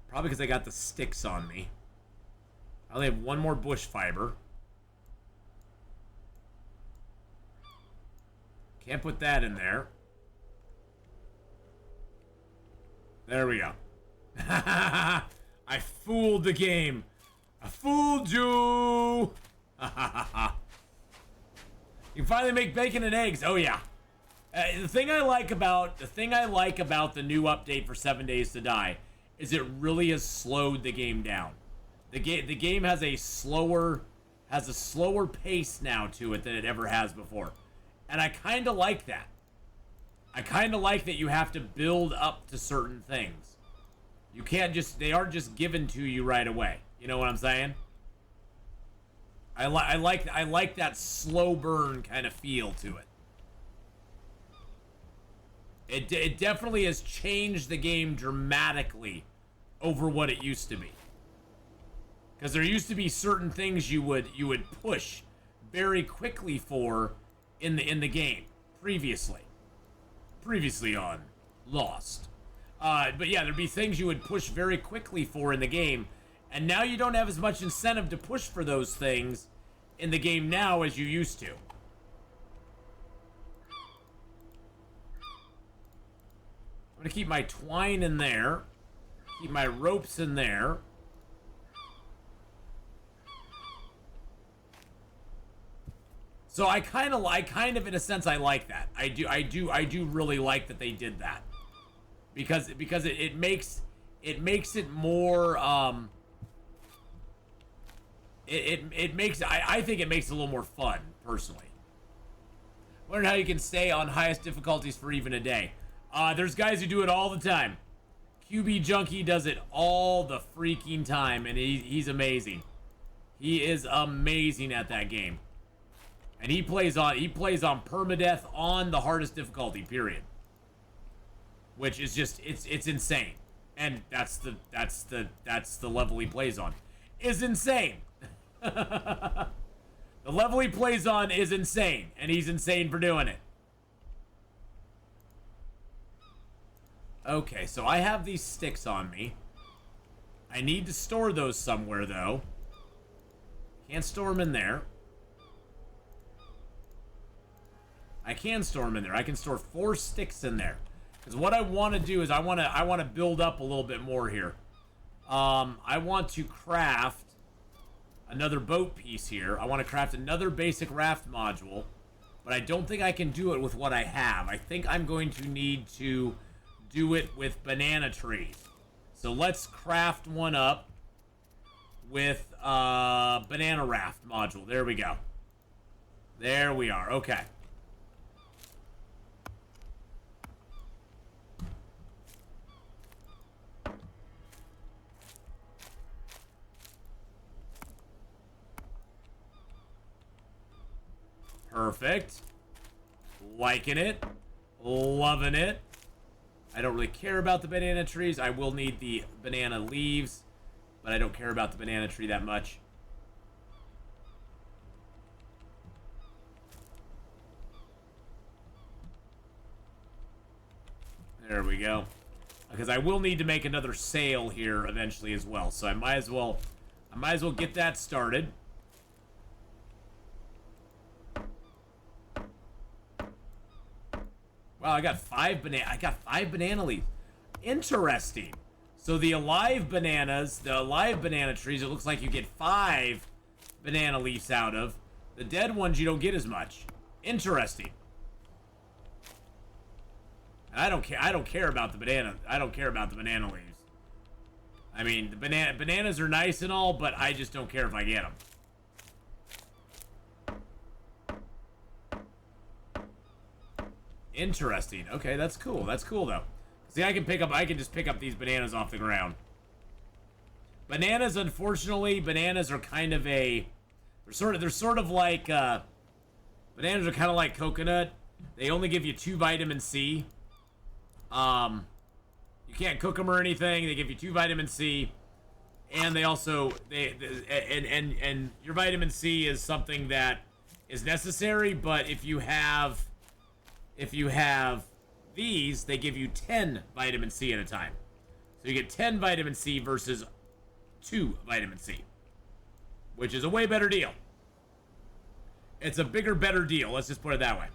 Probably because I got the sticks on me. I only have one more bush fiber. Can't put that in there. There we go. I fooled the game. I fooled you. You can finally make bacon and eggs. Oh yeah. The thing I like about the new update for 7 Days to Die is it really has slowed the game down. The game has a slower pace now to it than it ever has before. And I kind of like that. I kind of like that you have to build up to certain things. You can't they aren't just given to you right away. You know what I'm saying? I like that slow burn kind of feel to it. It definitely has changed the game dramatically over what it used to be. Because there used to be certain things you would push very quickly for in the game previously on Lost. But yeah, there'd be things you would push very quickly for in the game, and now you don't have as much incentive to push for those things in the game now as you used to. I'm gonna keep my twine in there, keep my ropes in there. So I kind of in a sense I like that. I do really like that they did that. Because it makes it more I think it makes it a little more fun, personally. Wondering how you can stay on highest difficulties for even a day. There's guys who do it all the time. QB Junkie does it all the freaking time, and he's amazing. He is amazing at that game. And he plays on permadeath on the hardest difficulty, period. Which is just it's insane. And that's the level he plays on. Is insane. The level he plays on is insane, and he's insane for doing it. Okay, so I have these sticks on me. I need to store those somewhere, though. Can't store them in there. I can store them in there. I can store 4 sticks in there. Because what I want to do is I want to build up a little bit more here. I want to craft another boat piece here. I want to craft another basic raft module. But I don't think I can do it with what I have. I think I'm going to need to do it with banana trees. So let's craft one up with banana raft module. There we go. There we are. Okay. Perfect. Liking it. Loving it. I don't really care about the banana trees. I will need the banana leaves, but I don't care about the banana tree that much. There we go. Because I will need to make another sail here eventually as well, so I might as well get that started. Wow, I got 5 banana leaves. Interesting. So the alive banana trees, it looks like you get 5 banana leaves out of. The dead ones you don't get as much. Interesting. And I don't care. I don't care about the banana. I don't care about the banana leaves. I mean, the bananas are nice and all, but I just don't care if I get them. Interesting. Okay, that's cool. That's cool though. See, I can just pick up these bananas off the ground. Bananas, unfortunately, bananas are kind of they're sort of like bananas are kind of like coconut. They only give you 2 vitamin C. You can't cook them or anything. They give you 2 vitamin C, and they also and your vitamin C is something that is necessary. But if you have these, they give you 10 vitamin C at a time. So you get 10 vitamin C versus 2 vitamin C, which is a way better deal. It's a bigger, better deal. Let's just put it that way.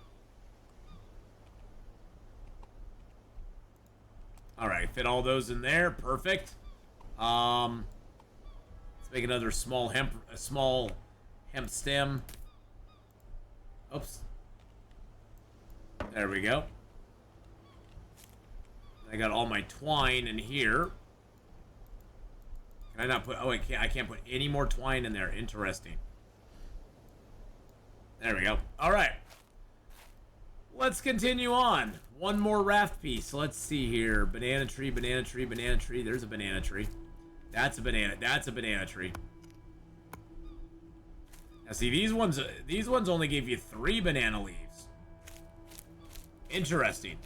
All right, fit all those in there. Perfect. Let's make another small hemp stem. Oops. There we go. I got all my twine in here. Can I not put... Oh, I can't put any more twine in there. Interesting. There we go. All right. Let's continue on. One more raft piece. Let's see here. Banana tree, banana tree, banana tree. There's a banana tree. That's a banana. That's a banana tree. Now, see, these ones only gave you 3 banana leaves. Interesting.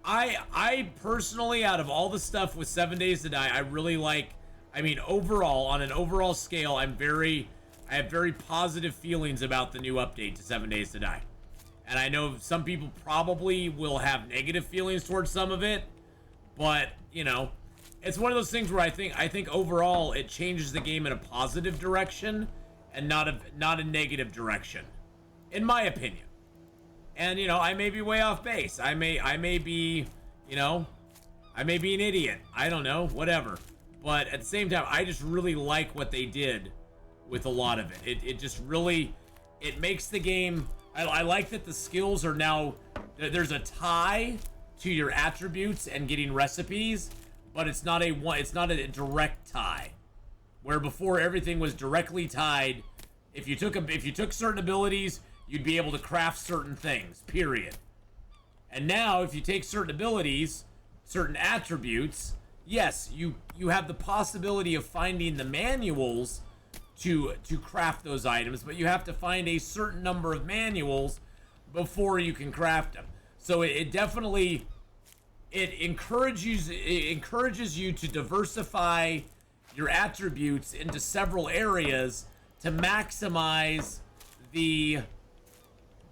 I personally, out of all the stuff with 7 Days to Die, I really like, I mean, overall, on an overall scale, I have very positive feelings about the new update to 7 Days to Die. And I know some people probably will have negative feelings towards some of it, but, you know, it's one of those things where I think overall it changes the game in a positive direction and not a negative direction, in my opinion. And, you know, I may be way off base. I may be, you know, I may be an idiot. I don't know, whatever. But at the same time, I just really like what they did with a lot of it. It just really, it makes the game, I like that the skills are now, there's a tie to your attributes and getting recipes, but it's not a direct tie. Where before everything was directly tied. If you took certain abilities, you'd be able to craft certain things, period. And now, if you take certain abilities, certain attributes, yes, you have the possibility of finding the manuals to craft those items, but you have to find a certain number of manuals before you can craft them. So it definitely encourages you to diversify your attributes into several areas to maximize the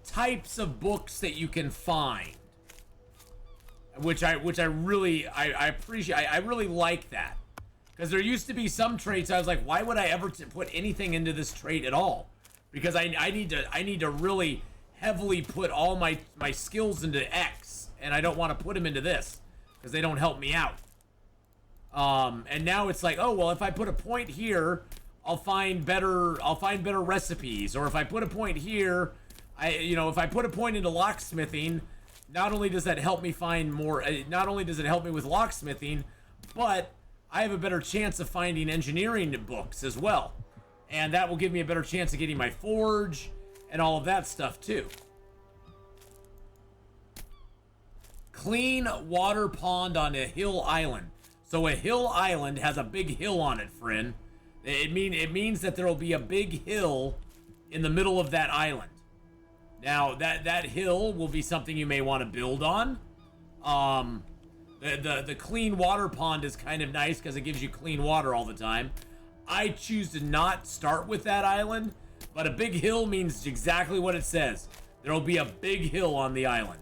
types of books that you can find, which I really appreciate. I really like that, because there used to be some traits I was like, why would I ever put anything into this trait at all? Because I need to really heavily put all my skills into X, and I don't want to put them into this because they don't help me out. And now it's like, oh well, if I put a point here, I'll find better recipes, or if I put a point here, if I put a point into locksmithing, not only does that help me find more, not only does it help me with locksmithing, but I have a better chance of finding engineering books as well. And that will give me a better chance of getting my forge and all of that stuff too. Clean water pond on a hill island. So a hill island has a big hill on it, friend. It means that there will be a big hill in the middle of that island. Now, that hill will be something you may want to build on. The clean water pond is kind of nice because it gives you clean water all the time. I choose to not start with that island, but a big hill means exactly what it says. There will be a big hill on the island.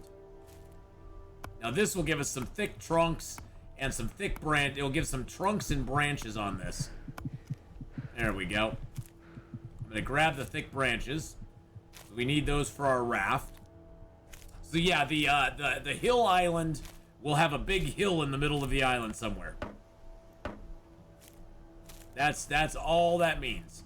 Now, this will give us some thick trunks and some thick branch. It'll give some trunks and branches on this. There we go. I'm going to grab the thick branches. We need those for our raft. So yeah, the hill island will have a big hill in the middle of the island somewhere. That's all that means.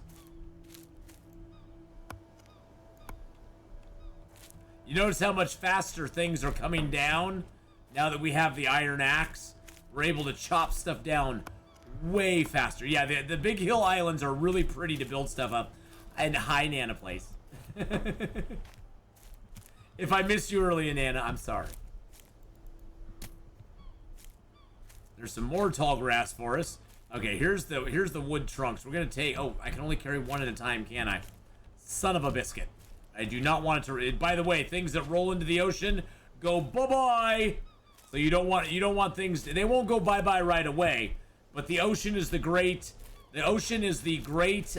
You notice how much faster things are coming down now that we have the iron axe? We're able to chop stuff down way faster. Yeah, the big hill islands are really pretty to build stuff up. And hi, Nana Place. If I missed you earlier, Nana, I'm sorry. There's some more tall grass for us. Okay, here's the wood trunks. We're gonna take. Oh, I can only carry one at a time, can I? Son of a biscuit. I do not want it to. By the way, things that roll into the ocean go bye-bye. So you don't want things. They won't go bye-bye right away. But the ocean is the great. The ocean is the great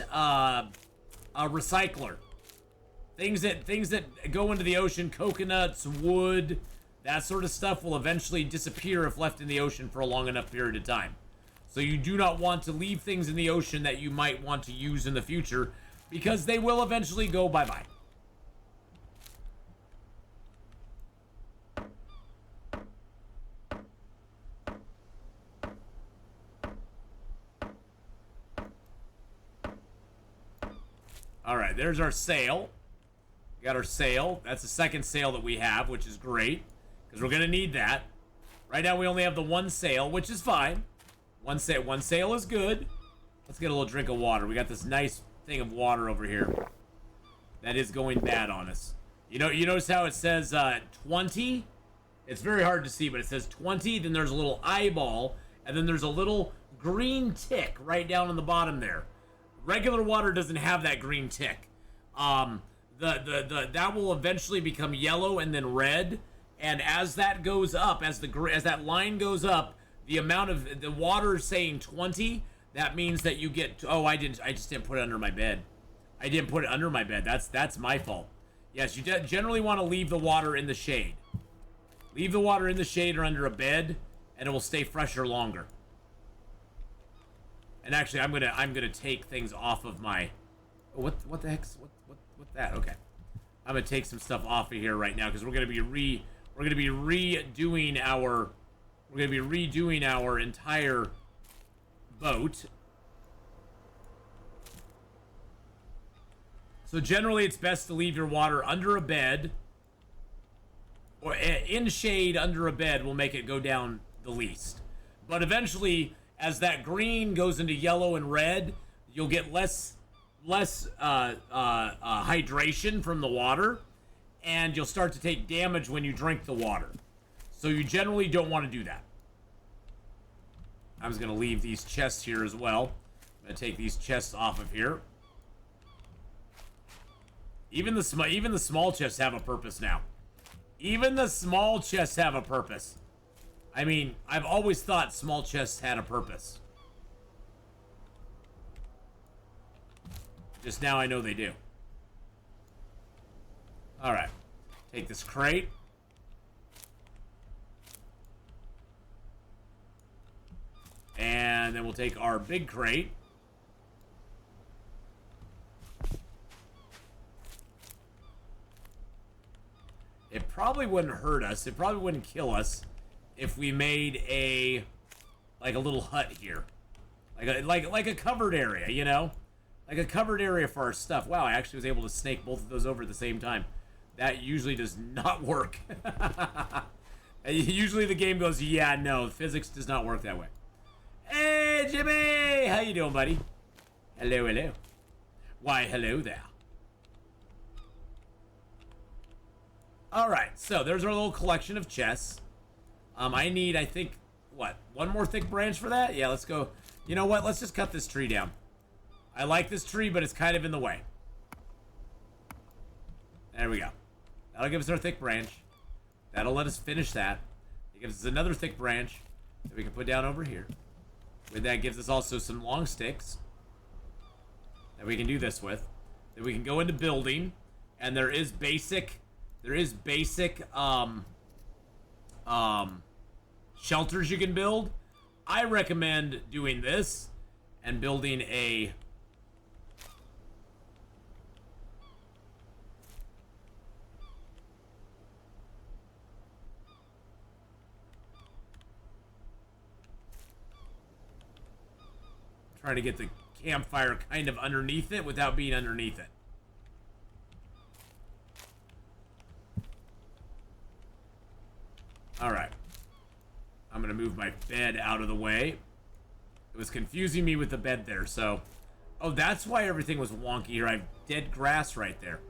recycler. Things that go into the ocean, coconuts, wood, that sort of stuff will eventually disappear if left in the ocean for a long enough period of time. So you do not want to leave things in the ocean that you might want to use in the future, because they will eventually go bye-bye. Alright, there's our sail. We got our sail. That's the second sail that we have, which is great, because we're going to need that. Right now we only have the one sail, which is fine. One sail is good. Let's get a little drink of water. We got this nice thing of water over here that is going bad on us. You notice how it says 20? It's very hard to see, but it says 20, then there's a little eyeball, and then there's a little green tick right down on the bottom there. Regular water doesn't have that green tick. That will eventually become yellow and then red, and as that goes up, as that line goes up, the amount of the water saying 20, that means that you get. Oh, I just didn't put it under my bed. I didn't put it under my bed. That's my fault. Yes, you generally want to leave the water in the shade. Leave the water in the shade or under a bed, and it will stay fresher longer. And actually, I'm gonna take things off of my. What the heck's what that? Okay, I'm gonna take some stuff off of here right now because we're gonna be redoing our entire boat. So generally, it's best to leave your water under a bed, or in shade under a bed will make it go down the least. But eventually, as that green goes into yellow and red, you'll get less hydration from the water, and you'll start to take damage when you drink the water. So you generally don't want to do that. I'm just going to leave these chests here as well. I'm going to take these chests off of here. Even the small chests have a purpose now. Even the small chests have a purpose. I mean, I've always thought small chests had a purpose. Just now I know they do. Alright. Take this crate. And then we'll take our big crate. It probably wouldn't hurt us. It probably wouldn't kill us if we made a little hut here, like a covered area, you know, like a covered area for our stuff. Wow, I actually was able to snake both of those over at the same time. That usually does not work. Usually the game goes, yeah, no, physics does not work that way. Hey, Jimmy, how you doing, buddy? Hello, hello. Why, hello there. All right, so there's our little collection of chests. I need, I think, what, one more thick branch for that? Yeah, let's go. You know what? Let's just cut this tree down. I like this tree, but it's kind of in the way. There we go. That'll give us our thick branch. That'll let us finish that. It gives us another thick branch that we can put down over here. With that gives us also some long sticks that we can do this with. Then we can go into building, and there is basic shelters you can build. I recommend doing this and building a trying to get the campfire kind of underneath it without being underneath it. bed out of the way. It was confusing me with the bed there, so... Oh, that's why everything was wonky here. I have dead grass right there.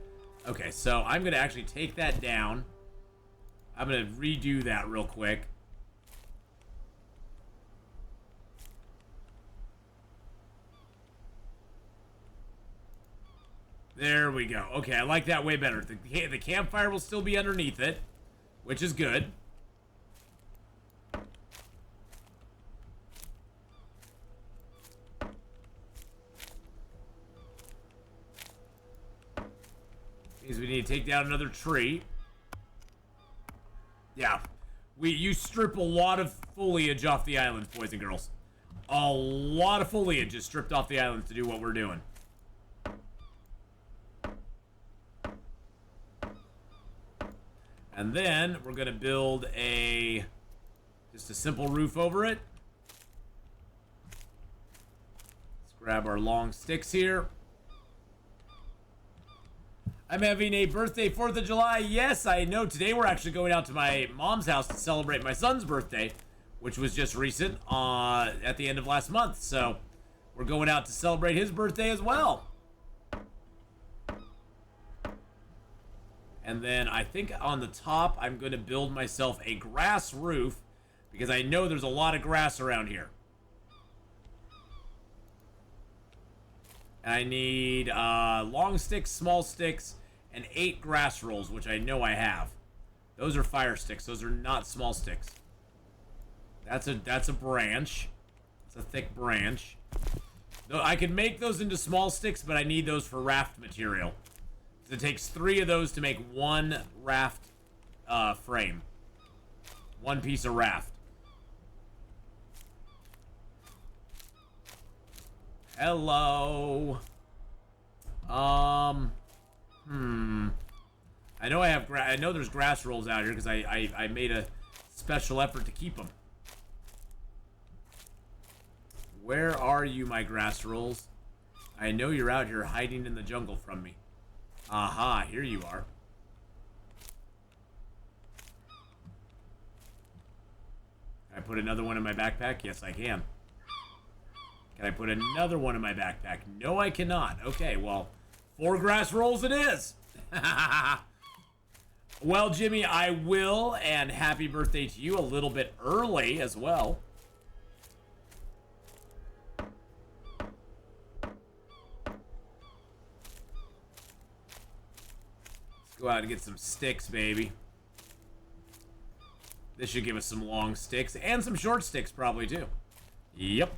Okay, so I'm going to actually take that down. I'm going to redo that real quick. There we go. Okay, I like that way better. The campfire will still be underneath it, which is good. Means we need to take down another tree. Yeah. You strip a lot of foliage off the island, boys and girls. A lot of foliage is stripped off the island to do what we're doing. And then we're going to build just a simple roof over it. Let's grab our long sticks here. I'm having a birthday 4th of July. Yes, I know. Today we're actually going out to my mom's house to celebrate my son's birthday, which was just recent at the end of last month. So we're going out to celebrate his birthday as well. And then I think on the top, I'm going to build myself a grass roof because I know there's a lot of grass around here. And I need long sticks, small sticks, and 8 grass rolls, which I know I have. Those are fire sticks. Those are not small sticks. That's a branch. It's a thick branch. Though I could make those into small sticks, but I need those for raft material. It takes 3 of those to make 1 raft frame. 1 piece of raft. Hello. I know I know there's grass rolls out here because I made a special effort to keep them. Where are you, my grass rolls? I know you're out here hiding in the jungle from me. Aha, here you are. Can I put another one in my backpack? Yes, I can. Can I put another one in my backpack? No, I cannot. Okay, well, 4 grass rolls it is. Well, Jimmy, I will, and happy birthday to you a little bit early as well. Go out and get some sticks, baby. This should give us some long sticks and some short sticks probably too. Yep.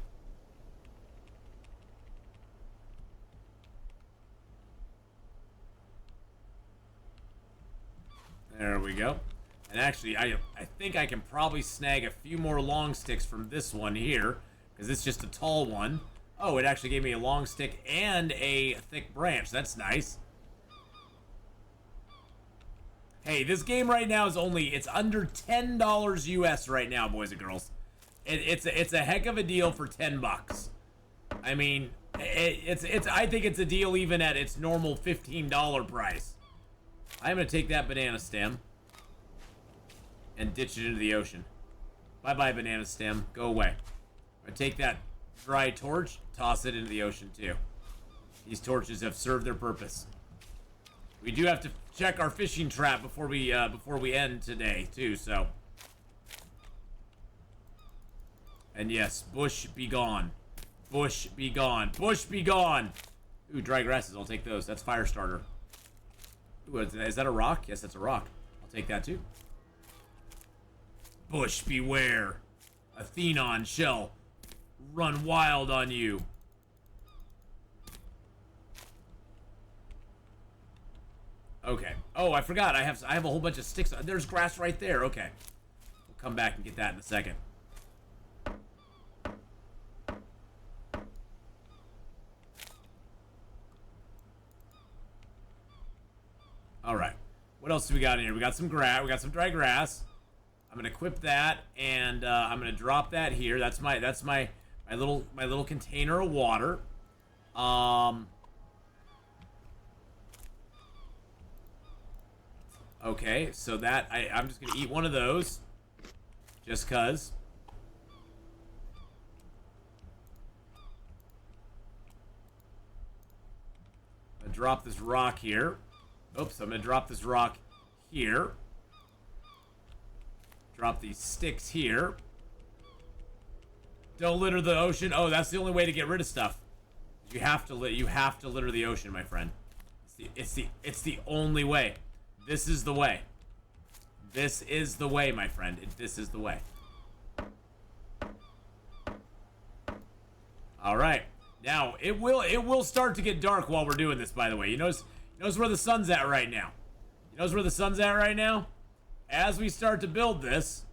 There we go. And actually, I think I can probably snag a few more long sticks from this one here, because it's just a tall one. Oh, it actually gave me a long stick and a thick branch. That's nice. Hey, this game right now is it's under $10 US right now, boys and girls. It's a heck of a deal for 10 bucks. I mean, I think it's a deal even at its normal $15 price. I'm gonna take that banana stem and ditch it into the ocean. Bye-bye, banana stem. Go away. I'm gonna take that dry torch, toss it into the ocean too. These torches have served their purpose. We do have to check our fishing trap before we end today too, so. And yes, bush be gone. Bush be gone. Bush be gone. Ooh, dry grasses. I'll take those. That's fire starter. Ooh, is that a rock? Yes, that's a rock. I'll take that too. Bush beware. Atheenon shall run wild on you. Okay. Oh, I forgot. I have a whole bunch of sticks. There's grass right there. Okay. We'll come back and get that in a second. All right. What else do we got in here? We got some grass. We got some dry grass. I'm gonna equip that, and I'm gonna drop that here. That's my little container of water. Okay, so that I'm just gonna eat one of those, just cause. gonna drop this rock here. Oops, I'm gonna drop this rock here. Drop these sticks here. Don't litter the ocean. Oh, that's the only way to get rid of stuff. You have to litter the ocean, my friend. It's the only way. This is the way. This is the way, my friend. This is the way. All right. Now, it will start to get dark while we're doing this, by the way. You notice where the sun's at right now. You notice where the sun's at right now? As we start to build this,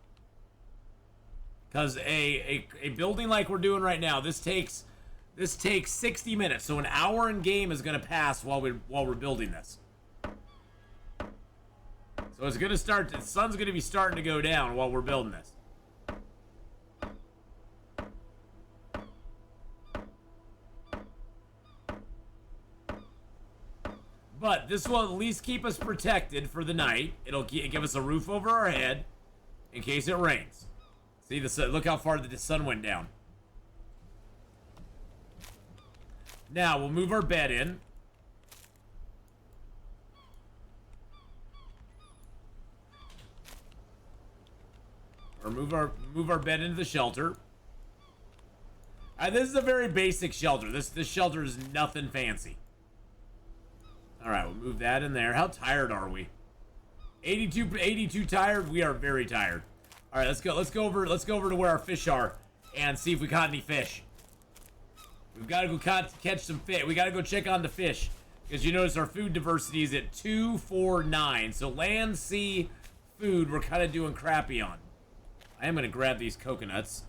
because a building like we're doing right now, this takes 60 minutes. So an hour in game is going to pass while we're building this. So it's going to start. The sun's going to be starting to go down while we're building this. But this will at least keep us protected for the night. It'll give us a roof over our head in case it rains. See the sun, look how far the sun went down. Now we'll move our bed in. Or move our bed into the shelter. This is a very basic shelter. This shelter is nothing fancy. All right, we'll move that in there. How tired are we? 82 tired. We are very tired. All right, let's go over to where our fish are and see if we caught any fish. We've got to go catch some fish. We got to go check on the fish because you notice our food diversity is at 249. So land, sea, food, we're kind of doing crappy on. I am gonna grab these coconuts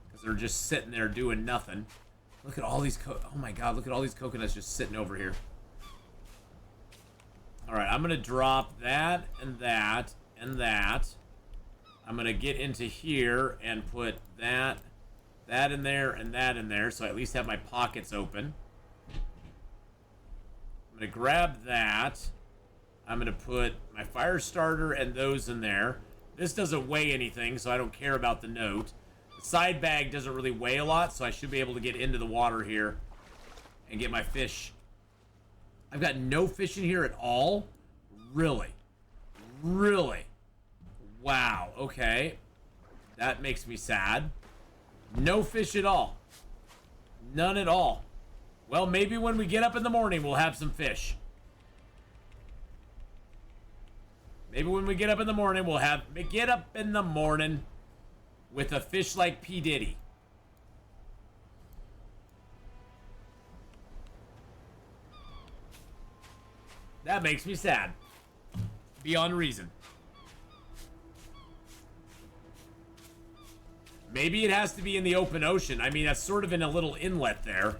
because they're just sitting there doing nothing. Look at all these oh my god! Look at all these coconuts just sitting over here. All right, I'm gonna drop that and that and that. I'm gonna get into here and put that in there and that in there, so I at least have my pockets open. I'm gonna grab that. I'm gonna put my fire starter and those in there. This doesn't weigh anything, so I don't care about the note. The side bag doesn't really weigh a lot, so I should be able to get into the water here and get my fish. I've got no fish in here at all? Really? Really? Wow, okay. That makes me sad. No fish at all. None at all. Well, maybe when we get up in the morning, we'll have some fish. Maybe when we get up in the morning, we'll get up in the morning with a fish like P. Diddy. That makes me sad. Beyond reason. Maybe it has to be in the open ocean. I mean, that's sort of in a little inlet there.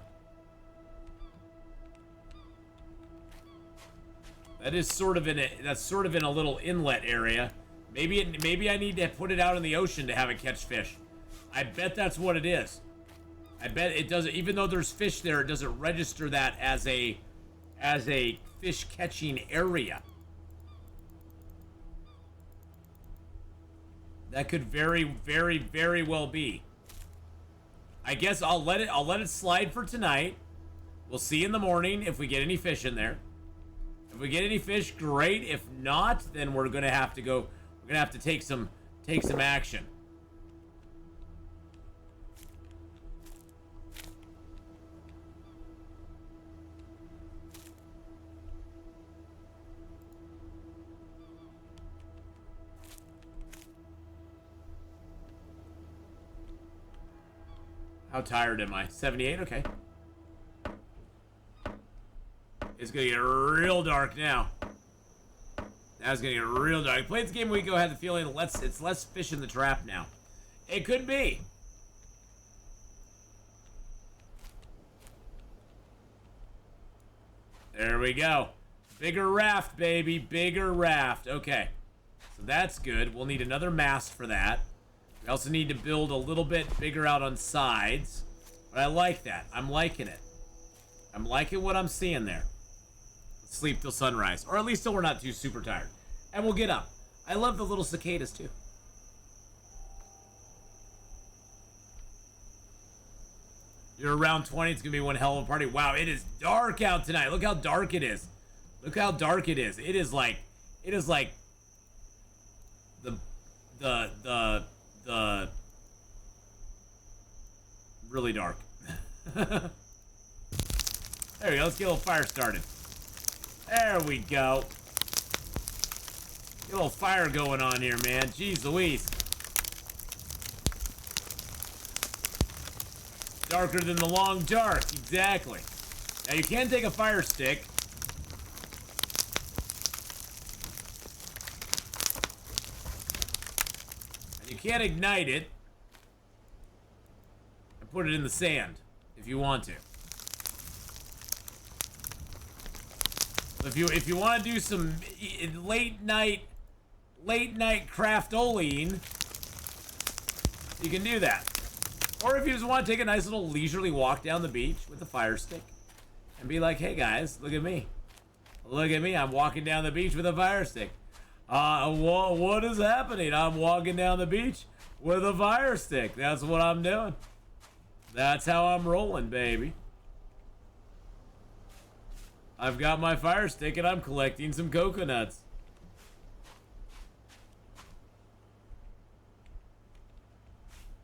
That's sort of in a little inlet area. Maybe I need to put it out in the ocean to have it catch fish. I bet that's what it is. I bet it doesn't, even though there's fish there, it doesn't register that as a fish catching area. That could very, very, very well be. I guess I'll let it slide for tonight. We'll see in the morning if we get any fish in there. If we get any fish, great. If not, then we're gonna have to go. We're gonna have to take some action. How tired am I? 78? Okay. It's gonna get real dark now. Now it's gonna get real dark. I played this game a week ago, I had the feeling it's less fish in the trap now. It could be. There we go. Bigger raft, baby. Bigger raft. Okay. So that's good. We'll need another mast for that. We also need to build a little bit bigger out on sides. But I like that. I'm liking it. I'm liking what I'm seeing there. Let's sleep till sunrise. Or at least till we're not too super tired. And we'll get up. I love the little cicadas too. You're around 20. It's gonna be one hell of a party. Wow, it is dark out tonight. Look how dark it is. Look how dark it is. It is like the really dark. There we go. Let's get a little fire started. There we go. Get a little fire going on here, man. Jeez Louise. Darker than the long dark. Exactly. Now you can take a fire stick. And you can ignite it. And put it in the sand if you want to. If you want to do some late night craft-oling, you can do that. Or if you just want to take a nice little leisurely walk down the beach with a fire stick and be like, hey guys, look at me. Look at me, I'm walking down the beach with a fire stick. What is happening? I'm walking down the beach with a fire stick. That's what I'm doing. That's how I'm rolling, baby. I've got my fire stick and I'm collecting some coconuts.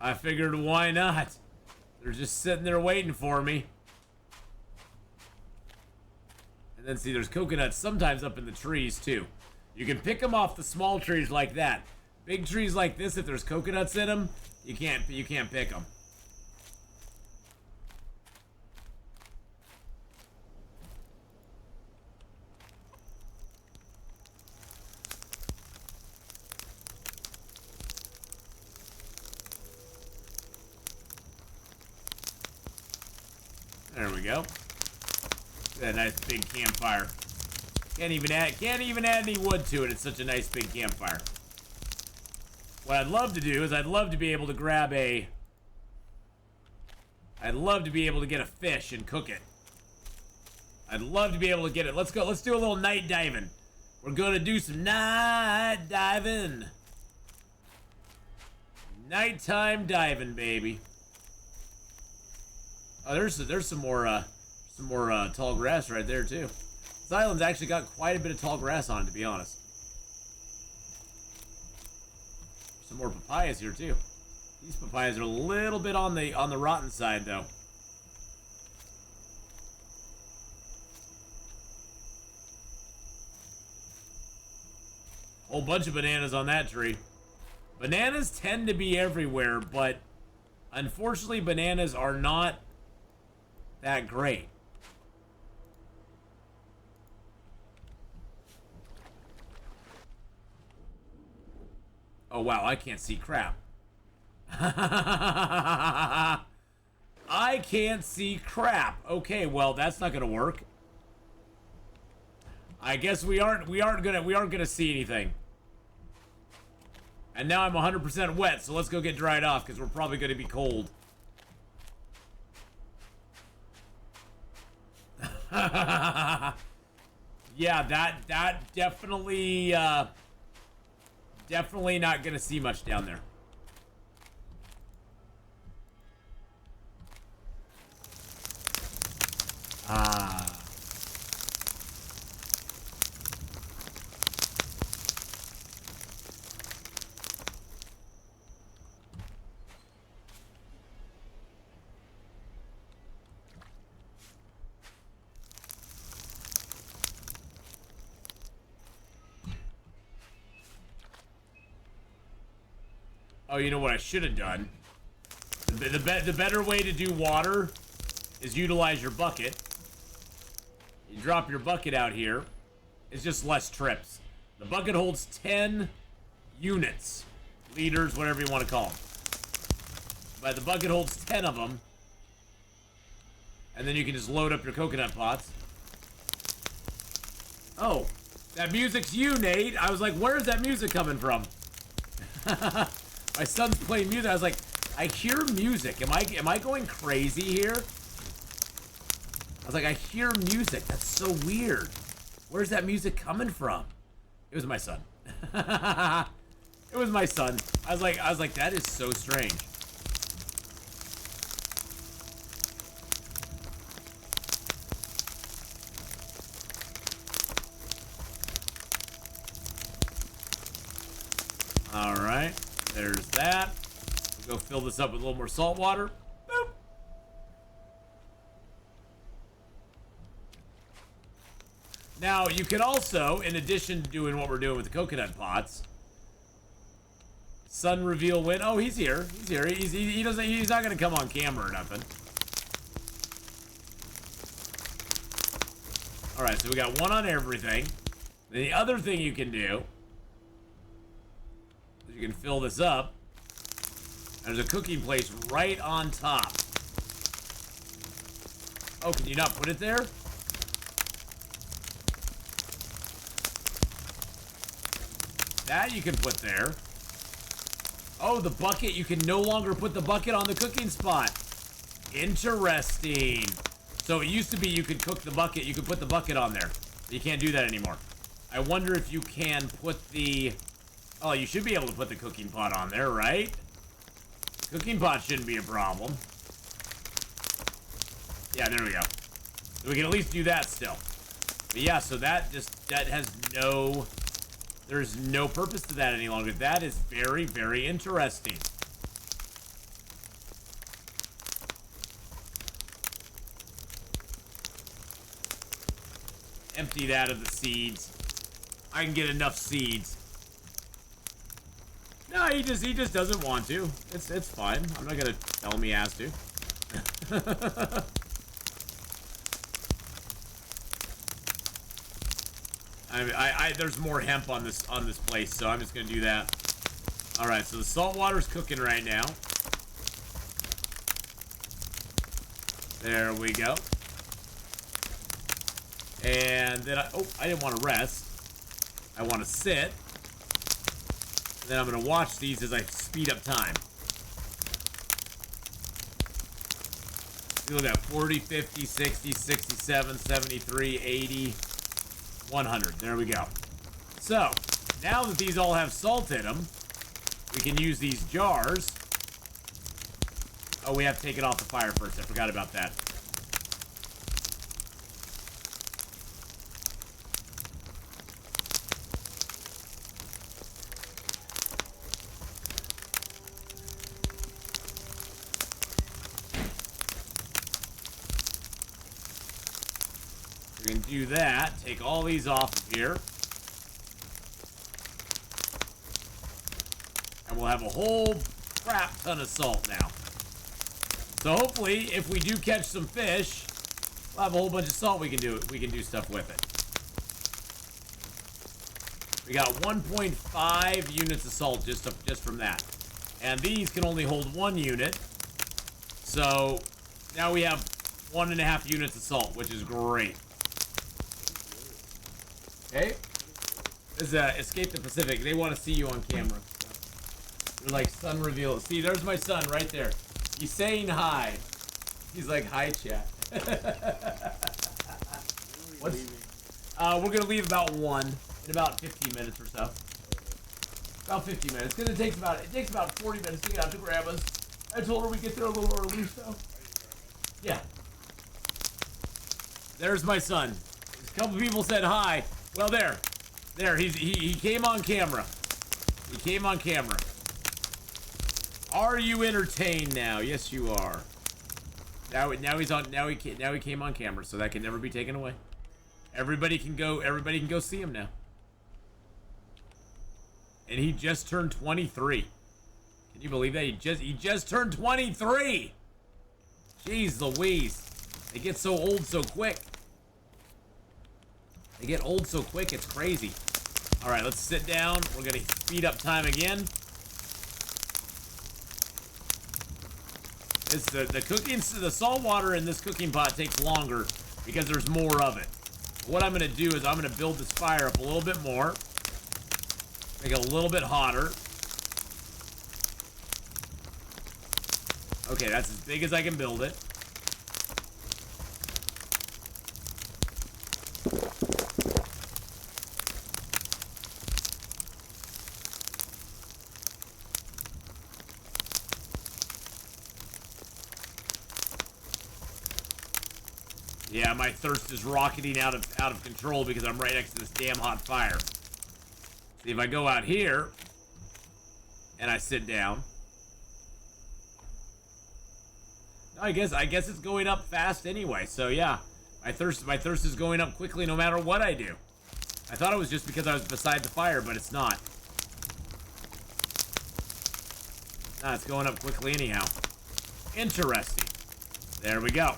I figured, why not? They're just sitting there waiting for me. And then see, there's coconuts sometimes up in the trees too. You can pick them off the small trees like that. Big trees like this, if there's coconuts in them, you can't pick them. There we go. That nice big campfire. Can't even add any wood to it. It's such a nice big campfire. What I'd love to do is I'd love to be able to grab a. I'd love to be able to get a fish and cook it. I'd love to be able to get it. Let's go. Let's do a little night diving. We're gonna do some night diving. Nighttime diving, baby. Oh, there's some more tall grass right there too. This island's actually got quite a bit of tall grass on it, to be honest. Some more papayas here too. These papayas are a little bit on the rotten side though. Whole bunch of bananas on that tree. Bananas tend to be everywhere, but unfortunately bananas are not that great. Oh wow, I can't see crap. I can't see crap. Okay, well that's not gonna work. I guess we aren't gonna see anything. And now I'm 100% wet, so let's go get dried off because we're probably gonna be cold. Yeah, that definitely definitely not gonna see much down there. Oh, you know what I should have done? The better way to do water is utilize your bucket. You drop your bucket out here. It's just less trips. The bucket holds 10 units. Liters, whatever you want to call them. But the bucket holds 10 of them. And then you can just load up your coconut pots. Oh, that music's you, Nate. I was like, where's that music coming from? My son's playing music. I was like, I hear music. Am I going crazy here? I was like, I hear music. That's so weird. Where's that music coming from? It was my son. It was my son. I was like, that is so strange. fill this up with a little more salt water. Boop. Now, you can also, in addition to doing what we're doing with the coconut pots, sun reveal when. Oh, he's here. He's here. He's not gonna come on camera or nothing. All right, so we got one on everything. Then the other thing you can do is you can fill this up. There's a cooking place right on top. Oh, can you not put it there? That you can put there. Oh, the bucket. You can no longer put the bucket on the cooking spot. Interesting. So it used to be you could cook the bucket. You could put the bucket on there. You can't do that anymore. I wonder if you can put the... Oh, you should be able to put the cooking pot on there, right? Cooking pot shouldn't be a problem. Yeah, there we go. So we can at least do that still. But yeah, so that has no... There's no purpose to that any longer. That is very, very interesting. Empty that of the seeds. I can get enough seeds. No, he just doesn't want to. It's fine. I'm not gonna tell him he has to. There's more hemp on this place, so I'm just gonna do that. All right, so the salt water's cooking right now. There we go. And then I didn't want to rest. I want to sit. And then I'm gonna watch these as I speed up time. Look at 40, 50, 60, 67, 73, 80. 100. There we go. So, now that these all have salt in them, we can use these jars. Oh, we have to take it off the fire first. I forgot about that. We can do that. Take all these off of here. And we'll have a whole crap ton of salt now. So hopefully, if we do catch some fish, we'll have a whole bunch of salt we can do stuff with it. We got 1.5 units of salt just from that. And these can only hold 1 unit. So now we have 1.5 units of salt, which is great. Okay, this is Escape the Pacific. They want to see you on camera. They're like, sun reveal. See, there's my son right there. He's saying hi. He's like, hi, chat. What's? We're gonna leave about 1 in about 15 minutes or so. About 50 minutes. Cause it takes about 40 minutes to get out to Grandma's. I told her we get there a little early, so yeah. There's my son. A couple people said hi. Well, there, he came on camera. He came on camera. Are you entertained now? Yes, you are. Now he's on. Now he came on camera, so that can never be taken away. Everybody can go see him now. And he just turned 23. Can you believe that? He just turned 23. Jeez Louise, they get so old so quick. They get old so quick, it's crazy. All right, let's sit down. We're gonna speed up time again. The salt water in this cooking pot takes longer because there's more of it. What I'm gonna do is I'm gonna build this fire up a little bit more. Make it a little bit hotter. Okay, that's as big as I can build it. Yeah, my thirst is rocketing out of control because I'm right next to this damn hot fire. See, if I go out here and I sit down, I guess it's going up fast anyway. So yeah, my thirst is going up quickly no matter what I do. I thought it was just because I was beside the fire, but it's not. Nah, it's going up quickly anyhow. Interesting. There we go.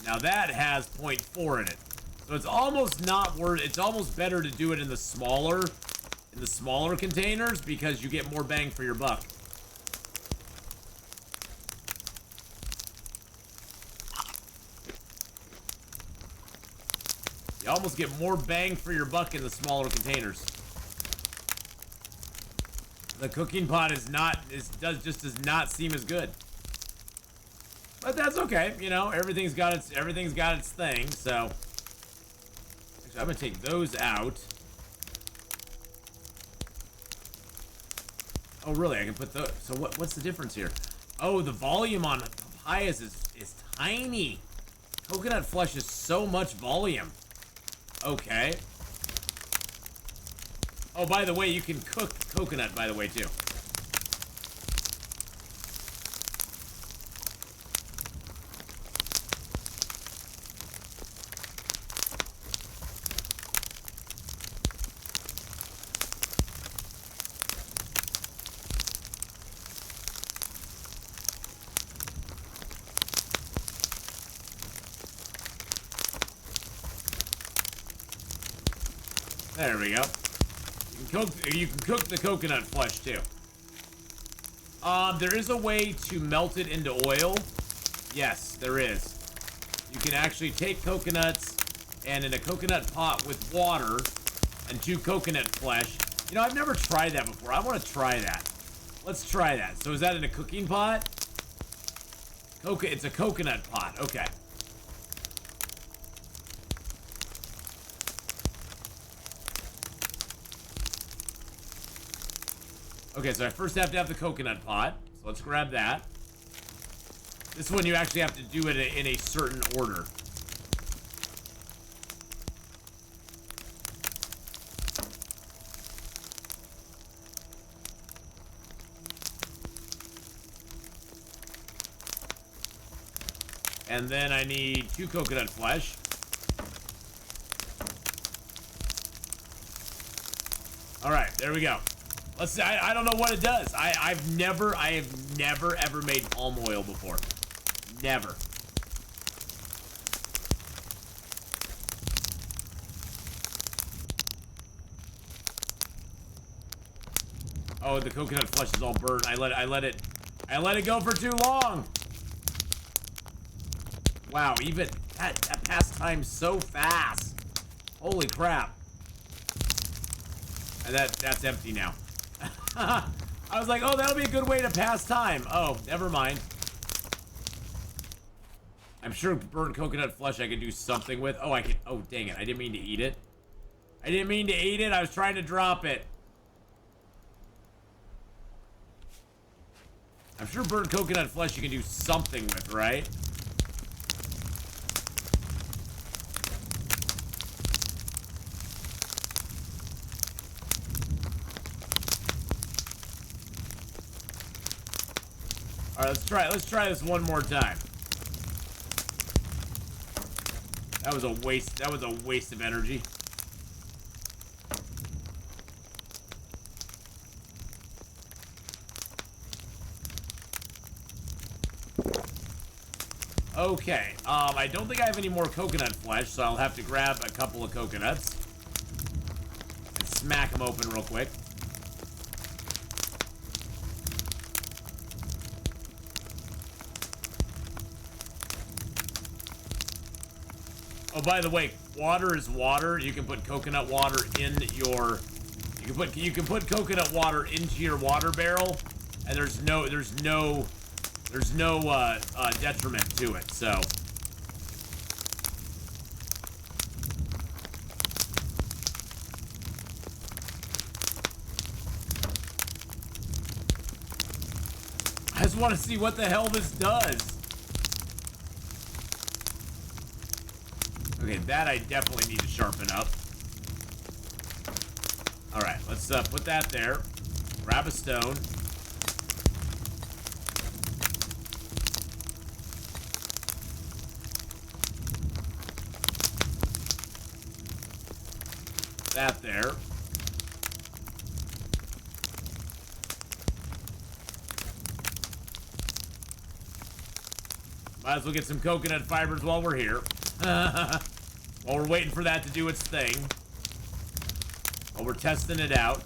Now that has 0.4 in it. So it's almost not worth, it's almost better to do it in the smaller containers because you get more bang for your buck. You almost get more bang for your buck in the smaller containers. The cooking pot does not seem as good. But that's okay, you know, everything's got its thing, so actually, I'm gonna take those out. Oh really, I can put those, so what's the difference here? Oh, the volume on papayas is tiny. Coconut flesh is so much volume. Okay. Oh, by the way, you can cook coconut, by the way, too. There we go. You can cook the coconut flesh too. There is a way to melt it into oil. Yes, there is. You can actually take coconuts and in a coconut pot with water and 2 coconut flesh. You know, I've never tried that before. I want to try that. Let's try that. So is that in a cooking pot? It's a coconut pot. Okay. Okay, so I first have to have the coconut pot. So let's grab that. This one you actually have to do it in a certain order. And then I need 2 coconut flesh. Alright, there we go. Let's see, I don't know what it does. I have never ever made palm oil before. Never. Oh, the coconut flesh is all burnt. I let it go for too long. Wow, even that passed time so fast. Holy crap. And that's empty now. I was like, oh, that'll be a good way to pass time. Oh, never mind. I'm sure burnt coconut flesh I can do something with. Oh, I can. Oh, dang it. I didn't mean to eat it. I didn't mean to eat it. I was trying to drop it. I'm sure burnt coconut flesh you can do something with, right? All right, let's try this one more time. That was a waste of energy. Okay, I don't think I have any more coconut flesh, so I'll have to grab a couple of coconuts and smack them open real quick. Oh, by the way, water is water. You can put coconut water in your... You can put coconut water into your water barrel, and there's no detriment to it. So I just want to see what the hell this does. Okay, that I definitely need to sharpen up. All right, let's put that there. Grab a stone. that there. Might as well get some coconut fibers while we're here. While we're waiting for that to do its thing. While we're testing it out.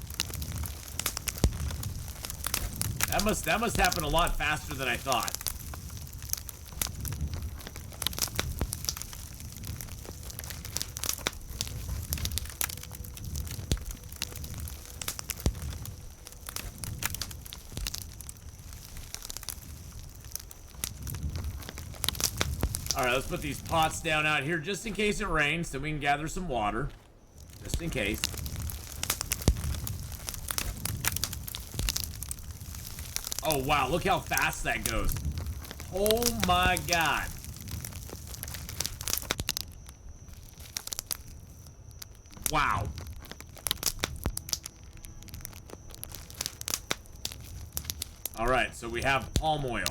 That must happen a lot faster than I thought. Alright, let's put these pots down out here just in case it rains so we can gather some water. Just in case. Oh, wow. Look how fast that goes. Oh, my God. Wow. Alright, so we have palm oil.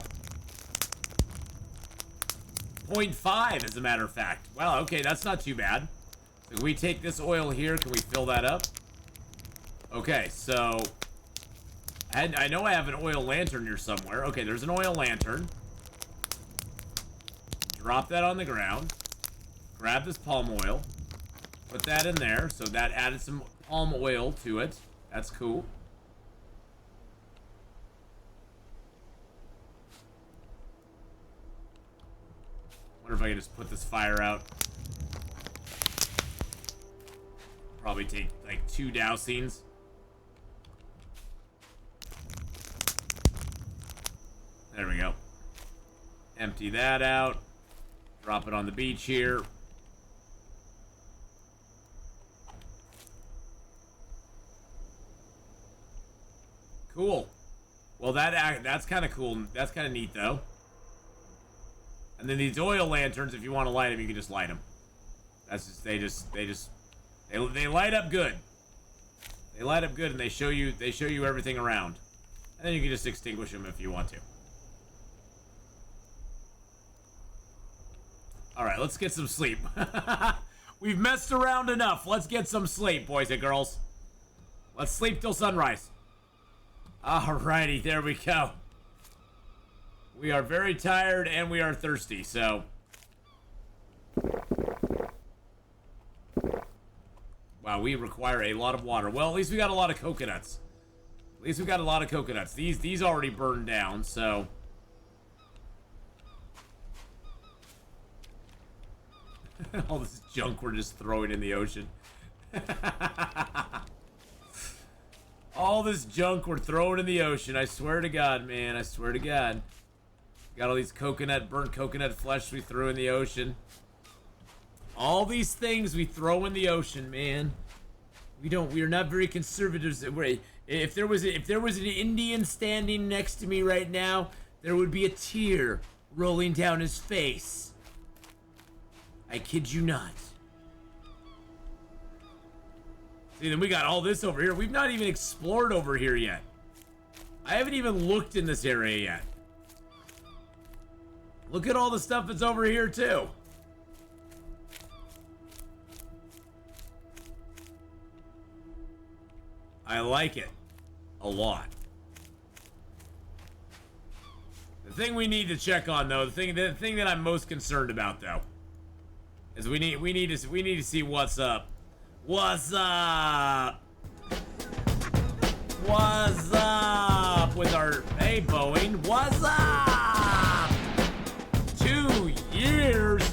0.5, as a matter of fact. Wow, okay, that's not too bad. So can we take this oil here? Can we fill that up? Okay, so... I know I have an oil lantern here somewhere. Okay, there's an oil lantern. Drop that on the ground. Grab this palm oil. Put that in there. So that added some palm oil to it. That's cool. Wonder if I can just put this fire out. Probably take like 2 dousings. There we go. Empty that out. Drop it on the beach here. Cool. Well, that's kind of cool. That's kind of neat, though. And then these oil lanterns, if you want to light them, you can just light them. That's just they light up good. They light up good, and they show you everything around. And then you can just extinguish them if you want to. All right, let's get some sleep. We've messed around enough. Let's get some sleep, boys and girls. Let's sleep till sunrise. Alrighty, there we go. We are very tired and we are thirsty, so... Wow, we require a lot of water. Well, at least we got a lot of coconuts. At least we got a lot of coconuts. These already burned down, so... All this junk we're just throwing in the ocean. All this junk we're throwing in the ocean. I swear to God, man. I swear to God. Got all these burnt coconut flesh we threw in the ocean. All these things we throw in the ocean, man. We are not very conservative. If there was an Indian standing next to me right now, there would be a tear rolling down his face. I kid you not. See, then we got all this over here. We've not even explored over here yet. I haven't even looked in this area yet. Look at all the stuff that's over here, too. I like it a lot. The thing we need to check on, though, the thing that I'm most concerned about, though, is we need to see what's up. What's up? What's up with our... Hey, Boeing. What's up? 2 years?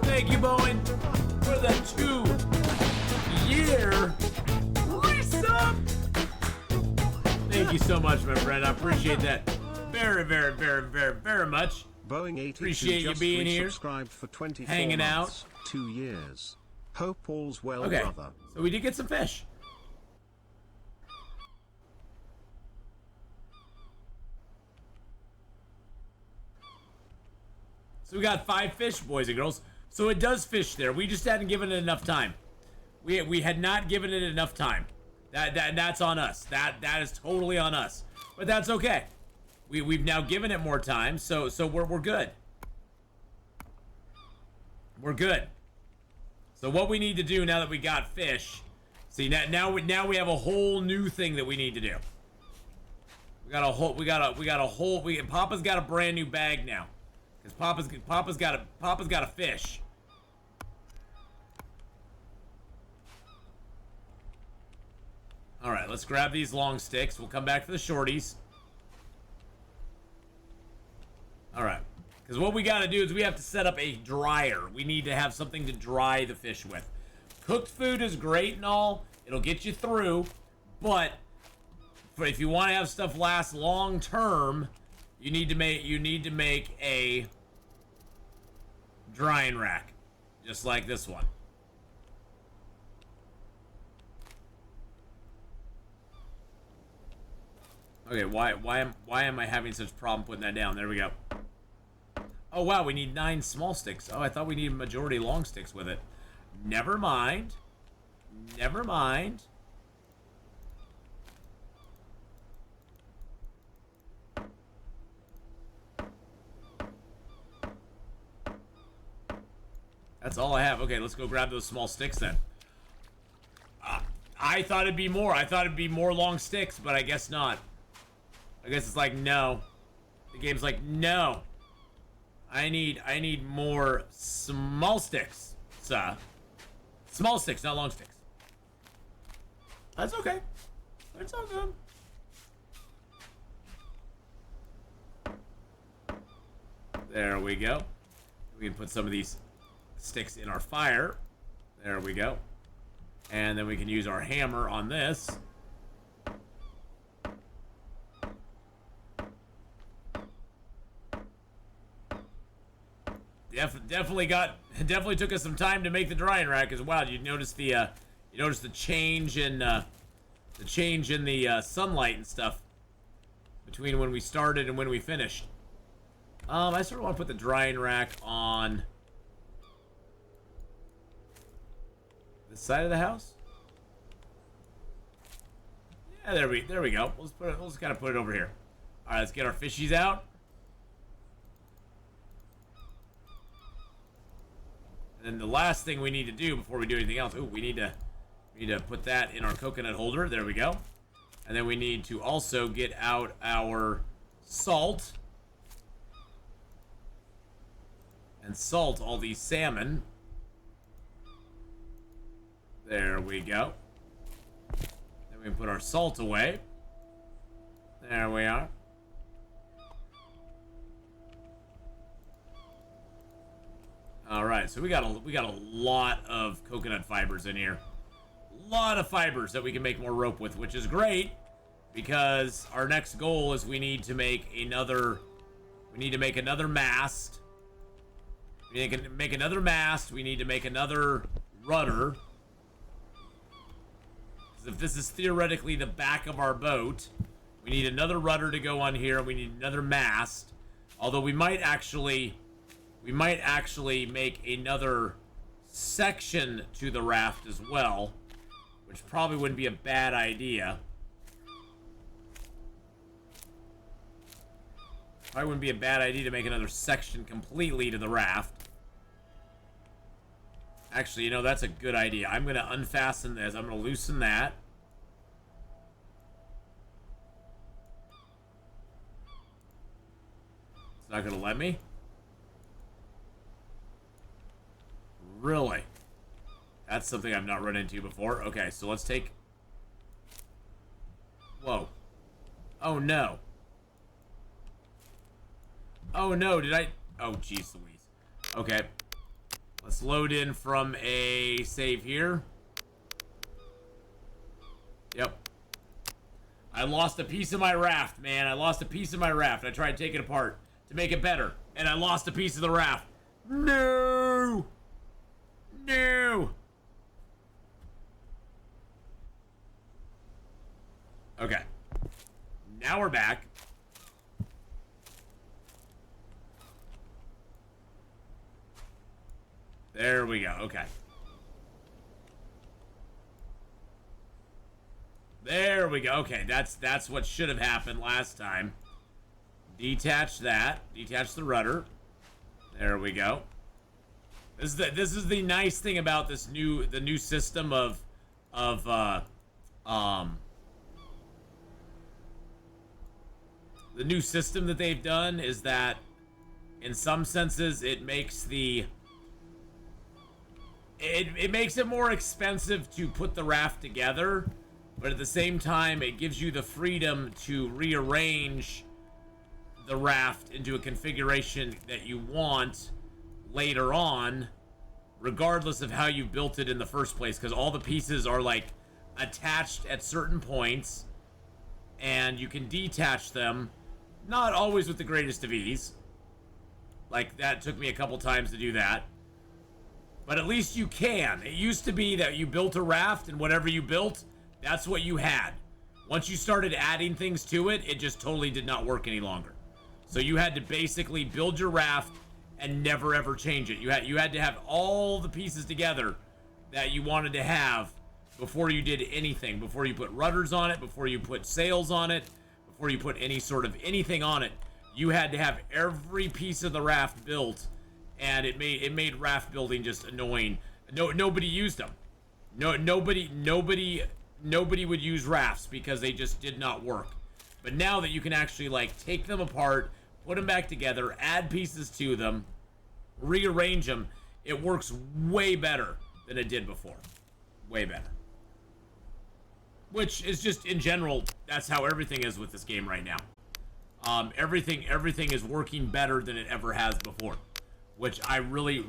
Thank you, Boeing, for the 2-year resup. Thank you so much, my friend. I appreciate that very, very, very, very, very much. Boeing 82 appreciate you being here, subscribed for 24 hanging months, out. 2 years. Hope all's well, Okay, brother. so we did get some fish. So we got 5 fish, boys and girls. So it does fish there. We just hadn't given it enough time. We had not given it enough time. That's on us. That is totally on us. But that's okay. we've now given it more time, so we're good. We're good. So what we need to do now that we got fish, see now we have a whole new thing that we need to do. Papa's got a brand new bag now, because Papa's got a fish. All right, let's grab these long sticks. We'll come back for the shorties. All right. Because what we got to do is we have to set up a dryer. We need to have something to dry the fish with. Cooked food is great and all. It'll get you through. But if you want to have stuff last long term, you need to make a drying rack. Just like this one. Okay, why am I having such a problem putting that down? There we go. Oh, wow, we need 9 small sticks. Oh, I thought we needed majority long sticks with it. Never mind. Never mind. That's all I have. Okay, let's go grab those small sticks then. I thought it'd be more. I thought it'd be more long sticks, but I guess not. I guess it's like, no. The game's like, no. I need more small sticks, sir. Small sticks, not long sticks. That's okay. It's all good. There we go. We can put some of these sticks in our fire. There we go. And then we can use our hammer on this. Definitely took us some time to make the drying rack as well. You notice the change in the sunlight and stuff between when we started and when we finished. I sort of want to put the drying rack on this side of the house. Yeah, there we go. We'll just kind of put it over here. All right, let's get our fishies out. And the last thing we need to do before we do anything else, we need to put that in our coconut holder. There we go. And then we need to also get out our salt. And salt all these salmon. There we go. Then we can put our salt away. There we are. All right, so we got a lot of coconut fibers in here. A lot of fibers that we can make more rope with, which is great because our next goal is we need to make another mast. We need to make another mast. We need to make another rudder. Because if this is theoretically the back of our boat, we need another rudder to go on here, and we need another mast. Although we might actually make another section to the raft as well, which probably wouldn't be a bad idea. Probably wouldn't be a bad idea to make another section completely to the raft. Actually, you know, that's a good idea. I'm going to unfasten this. I'm going to loosen that. It's not going to let me? Really? That's something I've not run into before. Okay, so let's take... Whoa. Oh, no. Oh, no, did I... Oh, jeez Louise. Okay. Let's load in from a save here. Yep. I lost a piece of my raft, man. I lost a piece of my raft. I tried to take it apart to make it better, and I lost a piece of the raft. No! No! Okay. Now we're back. There we go. Okay. There we go. Okay, that's what should have happened last time. Detach that. Detach the rudder. There we go. This is the nice thing about the new system of the new system that they've done is that in some senses it makes it makes it more expensive to put the raft together, but at the same time it gives you the freedom to rearrange the raft into a configuration that you want later on, regardless of how you built it in the first place, because all the pieces are like attached at certain points and you can detach them, not always with the greatest of ease. Like, that took me a couple times to do that, but at least you can. It used to be that you built a raft and whatever you built, that's what you had. Once you started adding things to it, it just totally did not work any longer. So you had to basically build your raft and never ever change it. You had to have all the pieces together that you wanted to have before you did anything. Before you put rudders on it, before you put sails on it, before you put any sort of anything on it. You had to have every piece of the raft built, and it made raft building just annoying. Nobody used them. Nobody would use rafts because they just did not work. But now that you can actually like take them apart, put them back together, add pieces to them, rearrange them, it works way better than it did before. Way better. Which is just, in general, that's how everything is with this game right now. Everything is working better than it ever has before, which I really